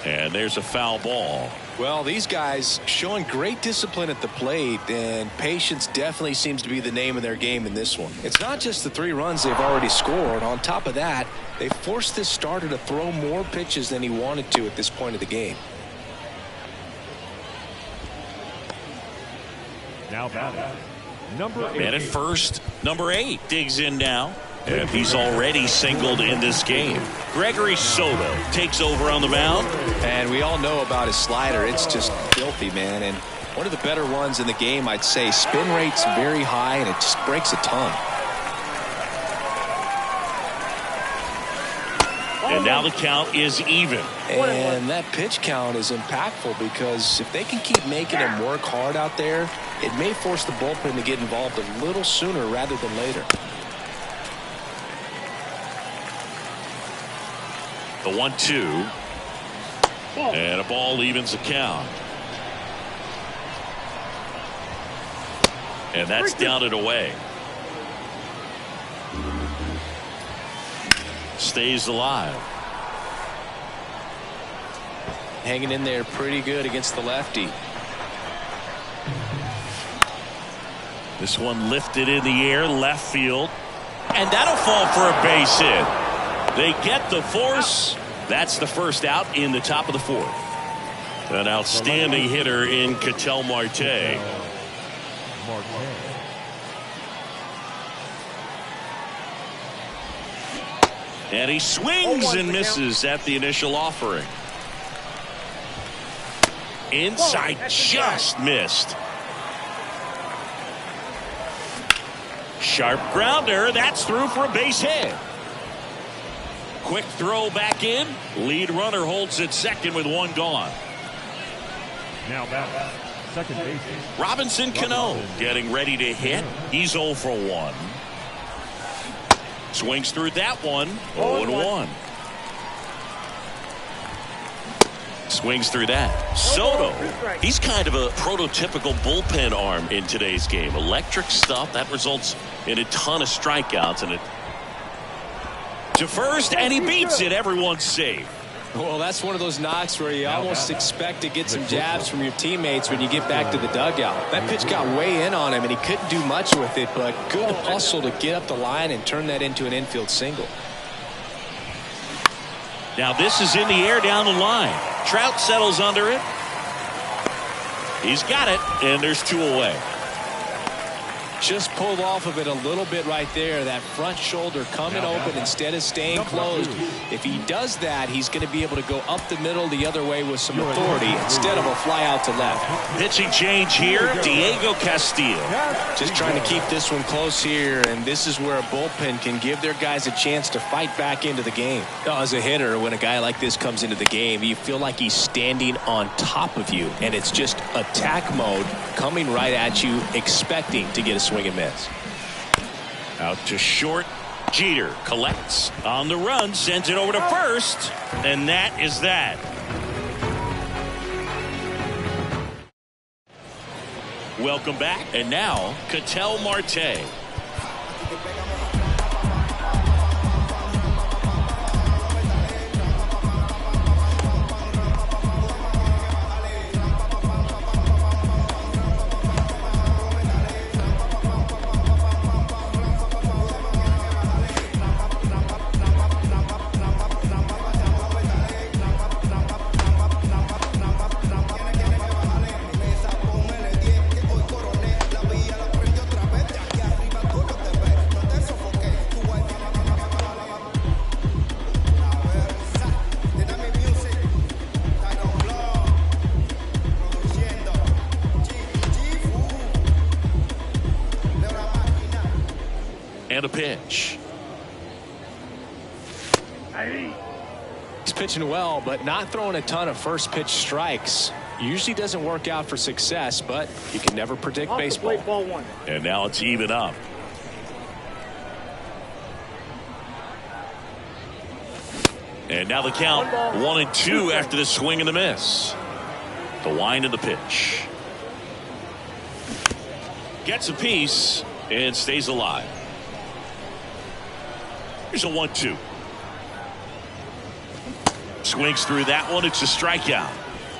And there's a foul ball. Well, these guys showing great discipline at the plate, and patience definitely seems to be the name of their game in this one. It's not just the 3 runs they've already scored. On top of that, they forced this starter to throw more pitches than he wanted to at this point of the game. Now batting, number 8. Man at first, number 8 digs in now. And he's already singled in this game. Gregory Soto takes over on the mound. And we all know about his slider. It's just filthy, man. And one of the better ones in the game, I'd say. Spin rate's very high, and it just breaks a ton. And now the count is even. And that pitch count is impactful because if they can keep making him work hard out there, it may force the bullpen to get involved a little sooner rather than later. The 1-2. And a ball evens the count. And that's down and away. Stays alive. Hanging in there pretty good against the lefty. This one lifted in the air, left field. And that'll fall for a base hit. They get the force. That's the first out in the top of the 4th. An outstanding hitter in Ketel Marte. And he swings and misses at the initial offering. Inside, just missed. Sharp grounder. That's through for a base hit. quick throw back in. Lead runner holds at second with one gone. Now back. Second base. Robinson Cano getting ready to hit. He's 0 for 1. Swings through that one. 0-1. Swings through that. Soto, he's kind of a prototypical bullpen arm in today's game. Electric stuff that results in a ton of strikeouts, and it to first, and he beats it. Everyone's safe. Well, that's one of those knocks where you almost expect to get some jabs from your teammates when you get back to the dugout. That pitch got way in on him, and he couldn't do much with it, but good hustle to get up the line and turn that into an infield single. Now this is in the air down the line. Trout settles under it. He's got it, and there's 2 away. Just pulled off of it a little bit right there. That front shoulder coming open instead of staying closed. If he does that, he's going to be able to go up the middle the other way with some authority instead of a fly out to left. Pitching change here, Diego Castillo. Just trying to keep this one close here, and this is where a bullpen can give their guys a chance to fight back into the game. As a hitter, when a guy like this comes into the game, you feel like he's standing on top of you, and it's just attack mode coming right at you, expecting to get a swing and miss. Out to short. Jeter collects on the run, sends it over to first, and that is that. Welcome back, and now Ketel Marte. And a pitch. He's pitching well, but not throwing a ton of first pitch strikes. Usually doesn't work out for success, but you can never predict baseball. Ball 1. And now it's even up. And now the count 1-2 after the swing and the miss. The wind of the pitch. Gets a piece and stays alive. Here's a 1-2. Swings through that one. It's a strikeout.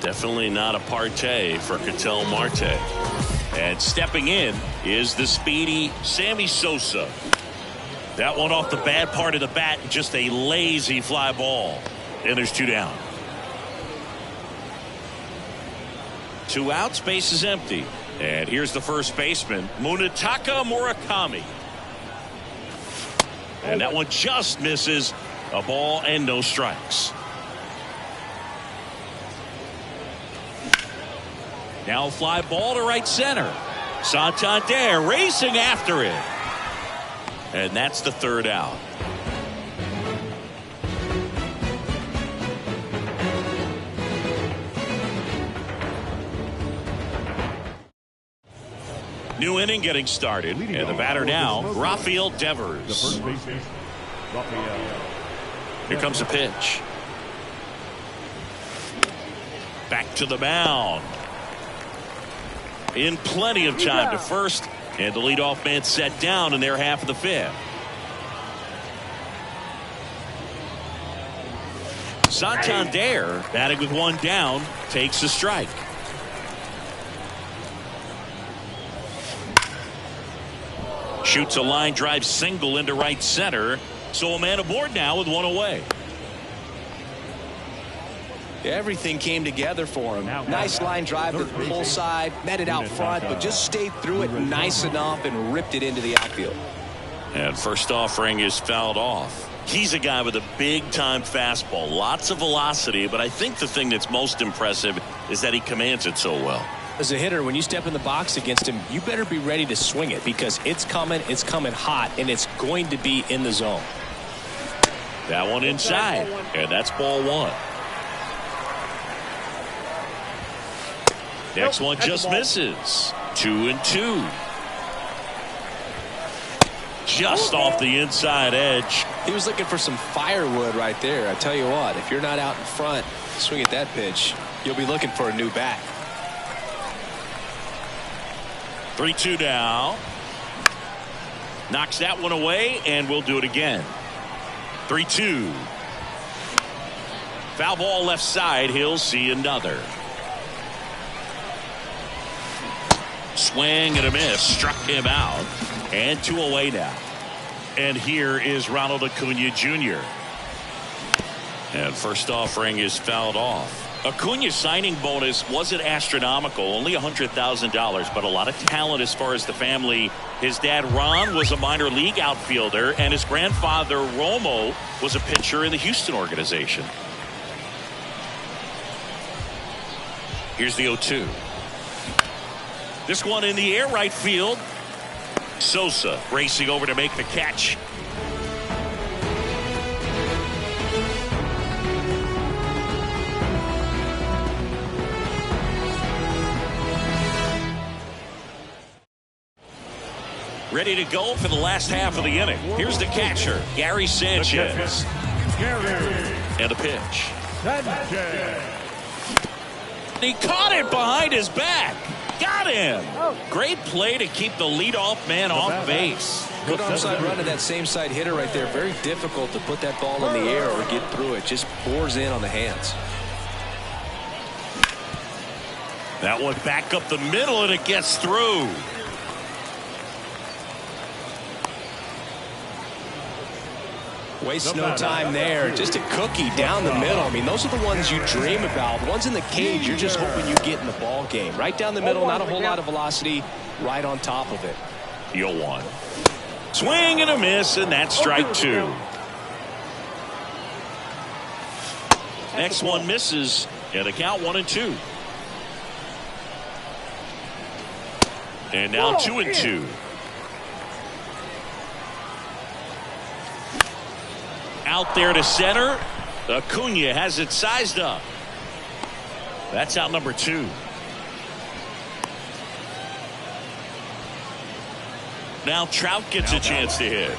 Definitely not a partay for Ketel Marte. And stepping in is the speedy Sammy Sosa. That one off the bad part of the bat. Just a lazy fly ball. And there's 2 down. 2 outs. Base is empty. And here's the first baseman, Munetaka Murakami. And that one just misses. A ball and no strikes. Now fly ball to right center. Santander racing after it. And that's the 3rd out. New inning getting started, and the batter now, Rafael Devers. The first baseman, Rafael. Here comes a pitch. Back to the mound. In plenty of time to first, and the leadoff man set down in their half of the 5th. Santander, batting with 1 down, takes a strike. Shoots a line drive single into right center. So a man aboard now with 1 away. Everything came together for him. Nice line drive to the pull side, met it out front, but just stayed through it nice enough and ripped it into the outfield. And first offering is fouled off. He's a guy with a big-time fastball, lots of velocity, but I think the thing that's most impressive is that he commands it so well. As a hitter, when you step in the box against him, you better be ready to swing it because it's coming hot, and it's going to be in the zone. That one inside, and that's ball one. Next one just misses. 2-2. Just off the inside edge. He was looking for some firewood right there. I tell you what, if you're not out in front, swing at that pitch, you'll be looking for a new bat. 3-2 now. Knocks that one away, and we'll do it again. 3-2. Foul ball left side. He'll see another. Swing and a miss. Struck him out. And 2 away now. And here is Ronald Acuna Jr. And first offering is fouled off. Acuna's signing bonus wasn't astronomical, only $100,000, but a lot of talent as far as the family. His dad, Ron, was a minor league outfielder, and his grandfather, Romo, was a pitcher in the Houston organization. Here's the 0-2. This one in the air right field. Sosa racing over to make the catch. Ready to go for the last half of the inning. Here's the catcher, Gary Sanchez. And a pitch. He caught it behind his back. Got him. Great play to keep the leadoff man off base. Good onside run to that same side hitter right there. Very difficult to put that ball in the air or get through it. Just pours in on the hands. That one back up the middle, and it gets through. Wastes no time there. Just a cookie down the middle. I mean, those are the ones you dream about. Ones in the cage, you're just hoping you get in the ball game. Right down the middle, not a whole lot of velocity. Right on top of it. 0-1. Swing and a miss, and that's strike 2. Next one misses, and the count 1-2. And now 2-2. Out there to center. Acuna has it sized up. That's out number 2. Now Trout gets a chance to hit.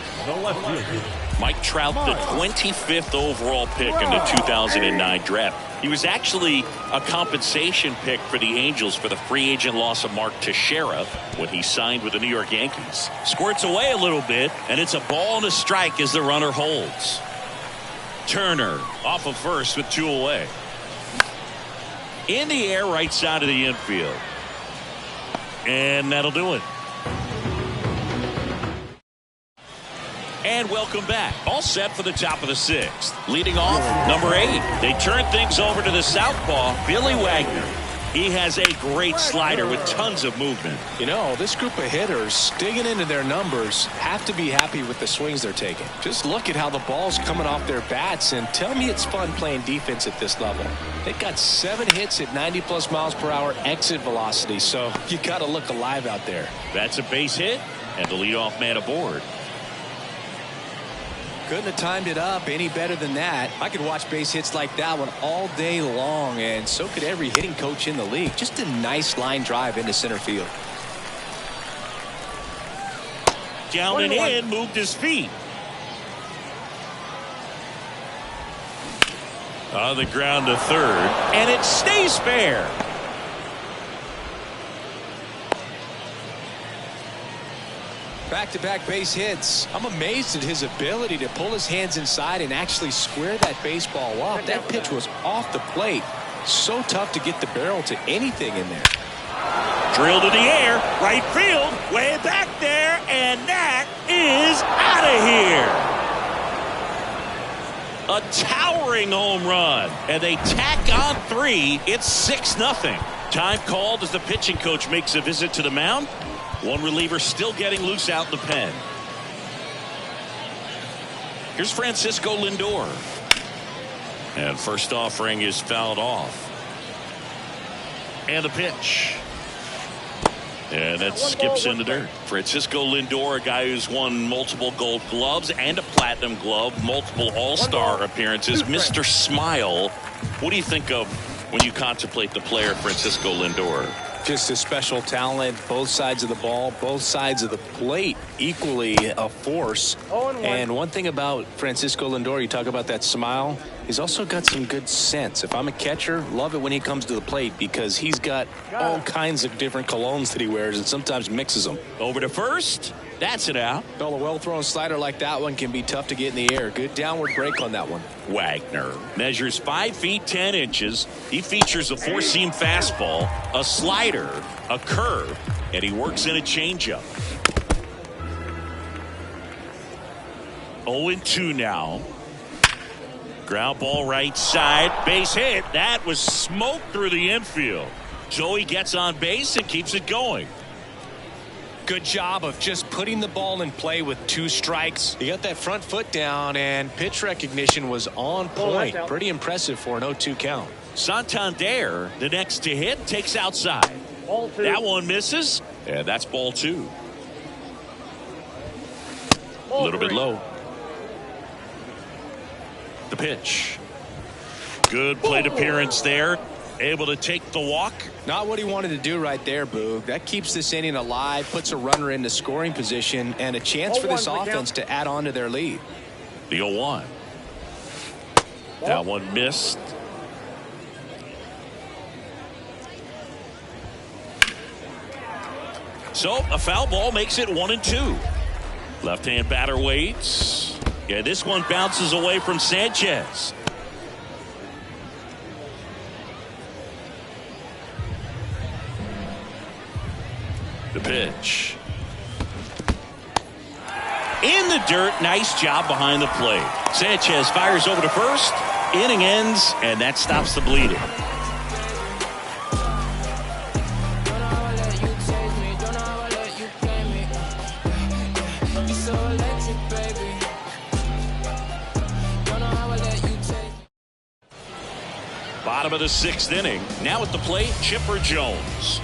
Mike Trout, the 25th overall pick in the 2009 draft. He was actually a compensation pick for the Angels for the free agent loss of Mark Teixeira when he signed with the New York Yankees. Squirts away a little bit, and it's a ball and a strike as the runner holds. Turner off of first with 2 away. In the air, right side of the infield. And that'll do it. And welcome back. All set for the top of the 6th. Leading off, number 8. They turn things over to the southpaw, Billy Wagner. He has a great slider with tons of movement. You know, this group of hitters, digging into their numbers, have to be happy with the swings they're taking. Just look at how the ball's coming off their bats, and tell me it's fun playing defense at this level. They've got 7 hits at 90+ miles per hour exit velocity, so you got to look alive out there. That's a base hit, and the leadoff man aboard. Couldn't have timed it up any better than that. I could watch base hits like that one all day long, and so could every hitting coach in the league. Just a nice line drive into center field. Down and in, moved his feet. On the ground to third, and it stays fair. Back-to-back base hits. I'm amazed at his ability to pull his hands inside and actually square that baseball up. That pitch was off the plate. So tough to get the barrel to anything in there. Drilled in the air, right field, way back there, and that is out of here. A towering home run, and they tack on 3. It's 6-0. Time called as the pitching coach makes a visit to the mound. One reliever still getting loose out in the pen. Here's Francisco Lindor. And first offering is fouled off. And the pitch. And that skips in the dirt. Francisco Lindor, a guy who's won multiple Gold Gloves and a Platinum Glove, multiple All-Star appearances. Mr. Smile, what do you think of when you contemplate the player Francisco Lindor? Just a special talent, both sides of the ball, both sides of the plate, equally a force. And one thing about Francisco Lindor, you talk about that smile, he's also got some good sense. If I'm a catcher, love it when he comes to the plate because he's got all kinds of different colognes that he wears and sometimes mixes them. Over to first. That's it out. Well, a well-thrown slider like that one can be tough to get in the air. Good downward break on that one. Wagner measures 5 feet 10 inches. He features a 4-seam fastball, a slider, a curve, and he works in a changeup. 0-2 now. Ground ball right side, base hit. That was smoked through the infield. Joey gets on base and keeps it going. Good job of just putting the ball in play with 2 strikes. He got that front foot down, and pitch recognition was on point. Pretty impressive for an 0-2 count. Santander, the next to hit, takes outside. That one misses, and that's ball 2. A little bit low. The pitch. Good plate appearance there. Able to take the walk. Not what he wanted to do right there, Boog. That keeps this inning alive, puts a runner into scoring position, and a chance for this offense to add on to their lead. The 0-1. That one missed. So a foul ball makes it 1-2. Left-hand batter waits. Yeah, this one bounces away from Sanchez. The pitch. In the dirt. Nice job behind the plate. Sanchez fires over to first. Inning ends, and that stops the bleeding. Bottom of the 6th inning. Now at the plate, Chipper Jones.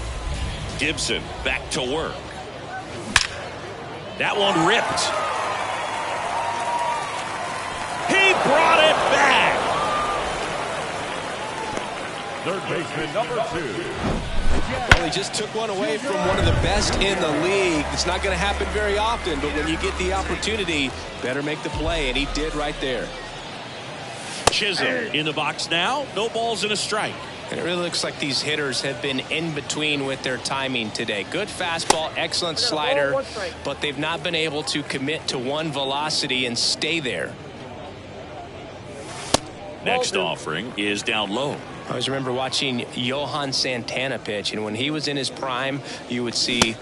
Gibson back to work. That one ripped. He brought it back. Third baseman number 2. Well, he just took one away from one of the best in the league. It's not going to happen very often, but when you get the opportunity, better make the play, and he did right there. Chisholm in the box now. No balls and a strike. And it really looks like these hitters have been in between with their timing today. Good fastball, excellent slider, but they've not been able to commit to one velocity and stay there. Next offering is down low. I always remember watching Johan Santana pitch, and when he was in his prime, you would see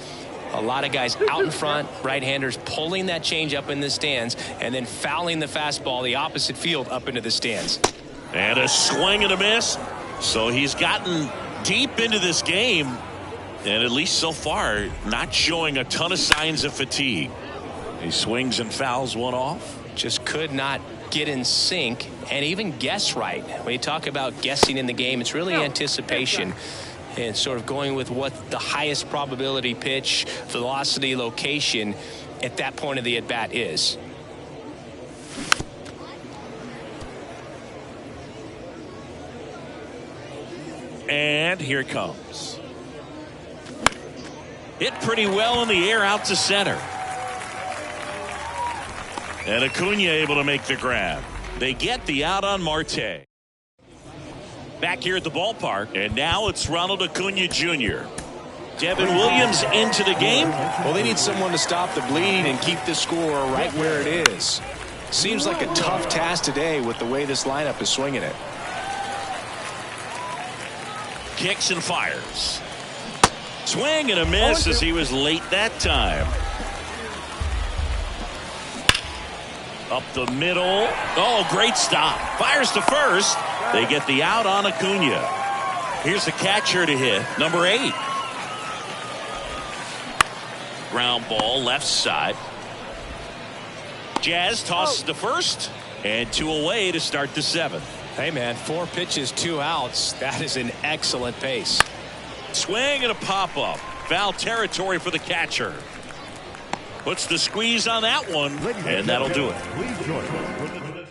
a lot of guys out in front, right-handers pulling that change up in the stands and then fouling the fastball the opposite field up into the stands. And a swing and a miss. So he's gotten deep into this game, and at least so far, not showing a ton of signs of fatigue. He swings and fouls one off. Just could not get in sync and even guess right. When you talk about guessing in the game, it's really anticipation and sort of going with what the highest probability pitch, velocity, location at that point of the at-bat is. And here it comes. Hit pretty well in the air out to center. And Acuna able to make the grab. They get the out on Marte. Back here at the ballpark, and now it's Ronald Acuna Jr. Devin Williams into the game. Well, they need someone to stop the bleed and keep the score right where it is. Seems like a tough task today with the way this lineup is swinging it. Kicks and fires. Swing and a miss as he was late that time. Up the middle. Oh, great stop. Fires to first. They get the out on Acuna. Here's the catcher to hit, number 8. Ground ball left side. Jazz tosses to first, and 2 away to start the 7th. Hey, man, 4 pitches, 2 outs. That is an excellent pace. Swing and a pop-up. Foul territory for the catcher. Puts the squeeze on that one, and that'll do it.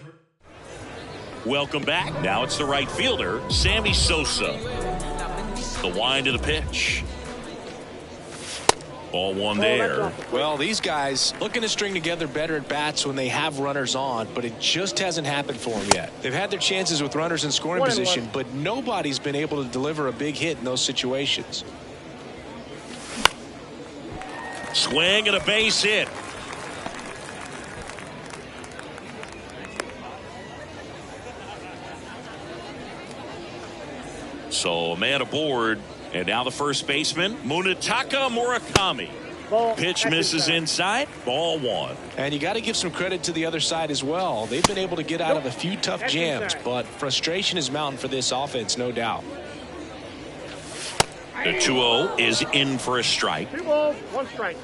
Welcome back. Now it's the right fielder, Sammy Sosa. The wind of the pitch. Ball one there. Well, these guys looking to string together better at bats when they have runners on, but it just hasn't happened for them yet. They've had their chances with runners in scoring position, but nobody's been able to deliver a big hit in those situations. Swing and a base hit. So a man aboard, and now the first baseman, Munetaka Murakami. Pitch misses inside, ball one. And you got to give some credit to the other side as well. They've been able to get out of a few tough jams, but frustration is mounting for this offense, no doubt. The 2-0 is in for a strike. 2 balls, 1 strike.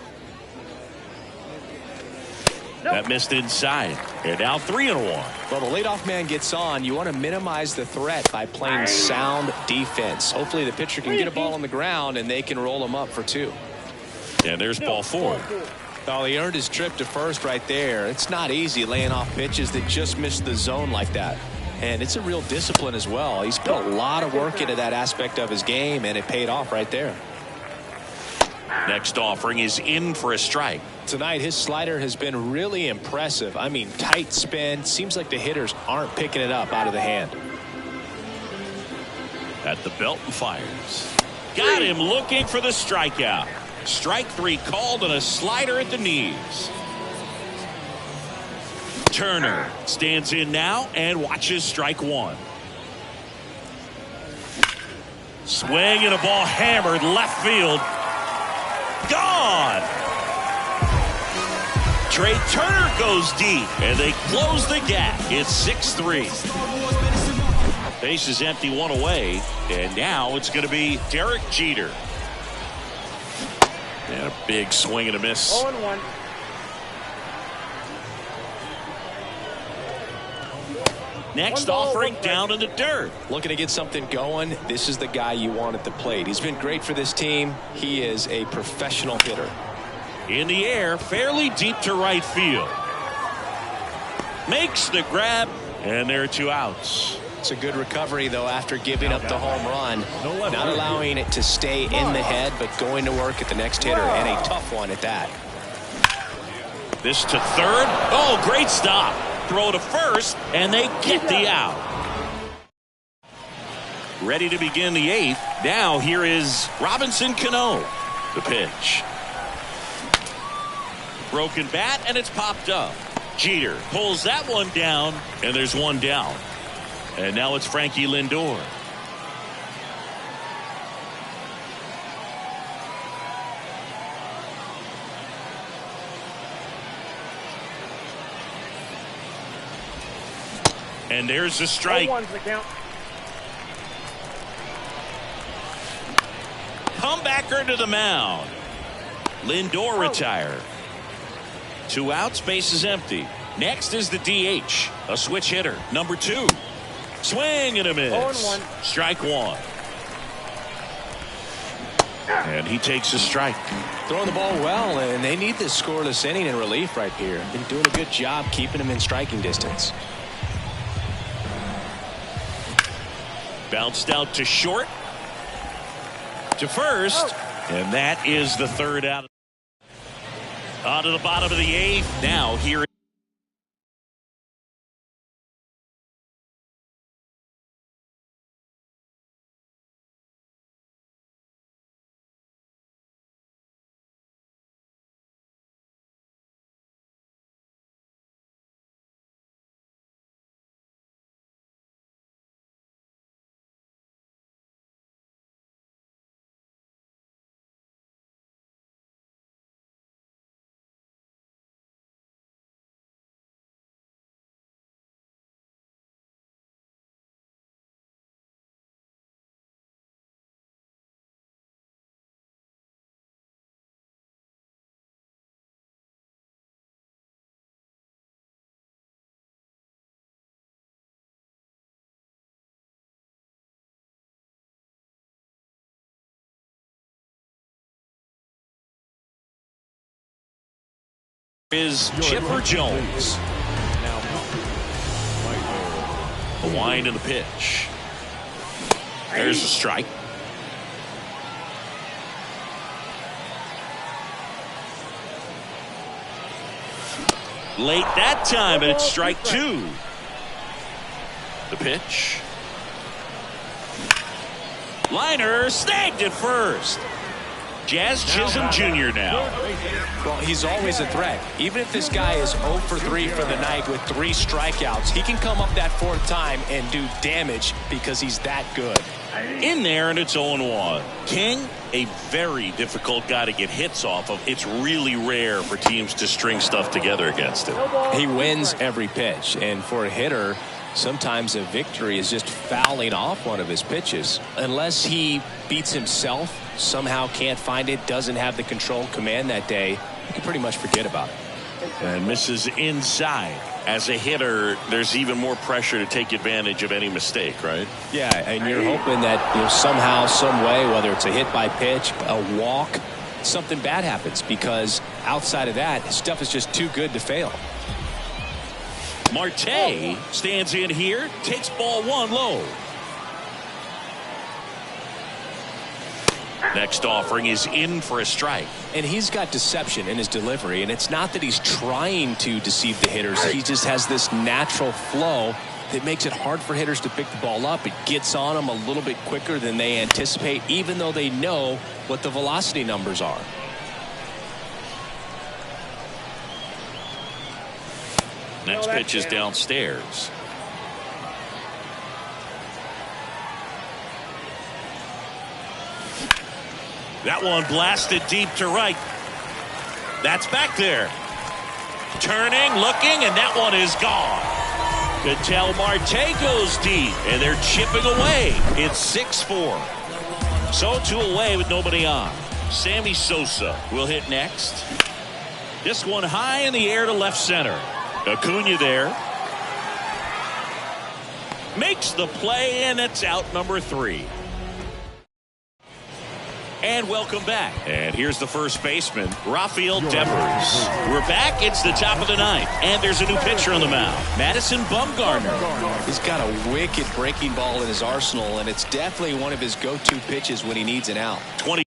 That missed inside. And now 3-1. Well, the leadoff man gets on. You want to minimize the threat by playing sound defense. Hopefully the pitcher can get a ball on the ground and they can roll him up for 2. And there's ball 4. Oh, he earned his trip to first right there. It's not easy laying off pitches that just miss the zone like that. And it's a real discipline as well. He's put a lot of work into that aspect of his game, and it paid off right there. Next offering is in for a strike. Tonight, his slider has been really impressive. I mean, tight spin. Seems like the hitters aren't picking it up out of the hand. At the belt and fires. Got him looking for the strikeout. Strike 3 called on a slider at the knees. Turner stands in now and watches strike 1. Swing and a ball hammered left field. Gone. Trey Turner goes deep, and they close the gap. It's 6-3. Base is empty, 1 away, and now it's going to be Derek Jeter. And a big swing and a miss. 0-1. Next offering down in the dirt. Looking to get something going. This is the guy you want at the plate. He's been great for this team. He is a professional hitter. In the air, fairly deep to right field. Makes the grab, and there are 2 outs. It's a good recovery, though, after giving up the home run. Not allowing it to stay in the head, but going to work at the next hitter, and a tough one at that. This to third. Oh, great stop. Throw to first, and they get the out. Ready to begin the 8th. Now here is Robinson Cano. The pitch. Broken bat, and it's popped up. Jeter pulls that one down, and there's 1 down. And now it's Frankie Lindor. And there's the strike. 0-1's the count. Comebacker to the mound. Lindor retired. 2 outs, base is empty. Next is the DH, a switch hitter, number 2. Swing and a miss. 0-1. Strike 1. And he takes a strike. Throwing the ball well, and they need this scoreless inning in relief right here. Been doing a good job keeping him in striking distance. Bounced out to short. To first. And that is the 3rd out. On to the bottom of the 8th. Now here Is Chipper Jones. The wind and the pitch. There's a strike. Late that time, and it's strike 2. The pitch. Liner snagged at first. Jazz Chisholm Jr. now. Well, he's always a threat. Even if this guy is 0 for 3 for the night with 3 strikeouts, he can come up that 4th time and do damage because he's that good. In there, and it's 0-1. King, a very difficult guy to get hits off of. It's really rare for teams to string stuff together against him. He wins every pitch, and for a hitter, sometimes a victory is just fouling off one of his pitches. Unless he beats himself, somehow can't find it, doesn't have the control command that day, you can pretty much forget about it. And misses inside. As a hitter, there's even more pressure to take advantage of any mistake, right? Yeah, and you're hoping that somehow, some way, whether it's a hit by pitch, a walk, something bad happens, because outside of that, stuff is just too good to fail. Marte stands in here, takes ball 1 low. Next offering is in for a strike. And he's got deception in his delivery, and it's not that he's trying to deceive the hitters. He just has this natural flow that makes it hard for hitters to pick the ball up. It gets on them a little bit quicker than they anticipate, even though they know what the velocity numbers are. Next pitch is downstairs. That one blasted deep to right. That's back there. Turning, looking, and that one is gone. Ketel Marte goes deep, and they're chipping away. It's 6-4. So 2 away with nobody on. Sammy Sosa will hit next. This one high in the air to left center. Acuna there. Makes the play, and it's out number 3. And welcome back. And here's the first baseman, Rafael Devers. We're back. It's the top of the 9th. And there's a new pitcher on the mound, Madison Bumgarner. He's got a wicked breaking ball in his arsenal, and it's definitely one of his go-to pitches when he needs an out. 2014,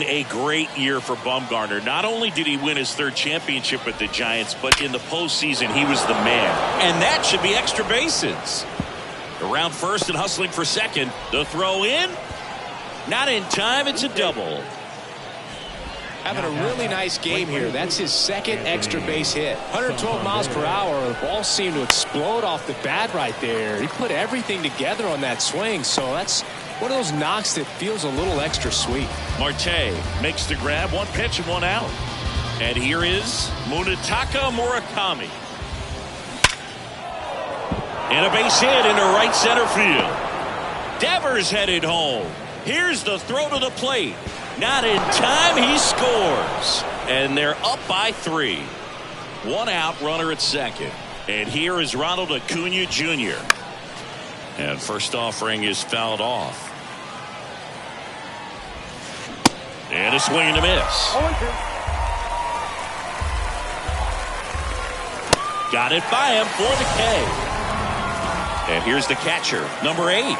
a great year for Bumgarner. Not only did he win his 3rd championship with the Giants, but in the postseason, he was the man. And that should be extra bases. Around first and hustling for second. The throw in. Not in time. It's a double. Having a really nice game here. That's his 2nd extra base hit. 112 miles per hour. The ball seemed to explode off the bat right there. He put everything together on that swing. So that's one of those knocks that feels a little extra sweet. Marte makes the grab. 1 pitch and 1 out. And here is Munetaka Murakami. And a base hit into right center field. Devers headed home. Here's the throw to the plate. Not in time. He scores. And they're up by 3. 1 out, runner at second. And here is Ronald Acuna Jr. And first offering is fouled off. And a swing and a miss. Got it by him for the K. And here's the catcher, number 8.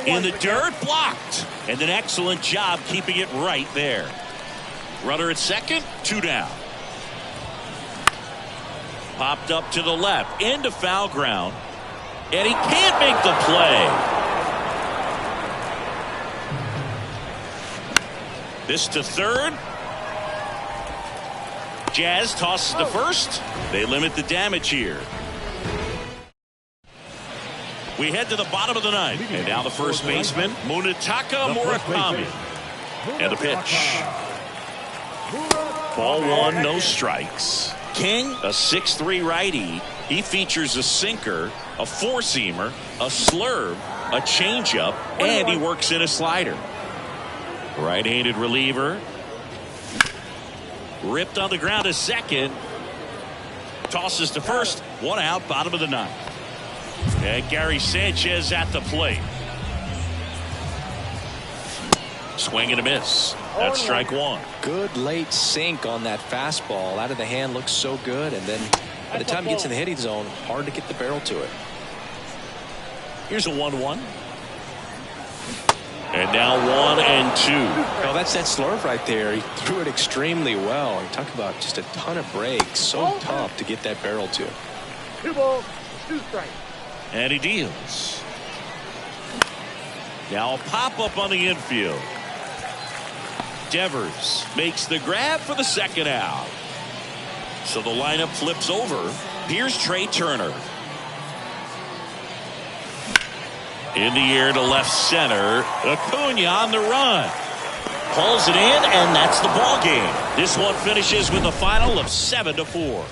In the dirt, blocked. And an excellent job keeping it right there. Runner at second, 2 down. Popped up to the left, into foul ground. And he can't make the play. This to third. Jazz tosses to first. They limit the damage here. We head to the bottom of the 9th. And now the first baseman, Munetaka Murakami. And the pitch. Ball 1, no strikes. King, a 6'3" righty. He features a sinker, a 4-seamer, a slurve, a changeup, and he works in a slider. Right-handed reliever. Ripped on the ground to second. Tosses to first. One out, bottom of the ninth. And Gary Sanchez at the plate. Swing and a miss. That's strike one. Good late sink on that fastball. Out of the hand looks so good, and then by the time it gets in the hitting zone, hard to get the barrel to it. Here's a 1-1. And now 1-2. Oh, that's that slurve right there. He threw it extremely well. You talk about just a ton of breaks. So tough to get that barrel to. 2 balls, 2 strikes. And he deals. Now a pop-up on the infield. Devers makes the grab for the second out. So the lineup flips over. Here's Trey Turner. In the air to left center. Acuna on the run. Pulls it in, and that's the ball game. This one finishes with a final of 7-4.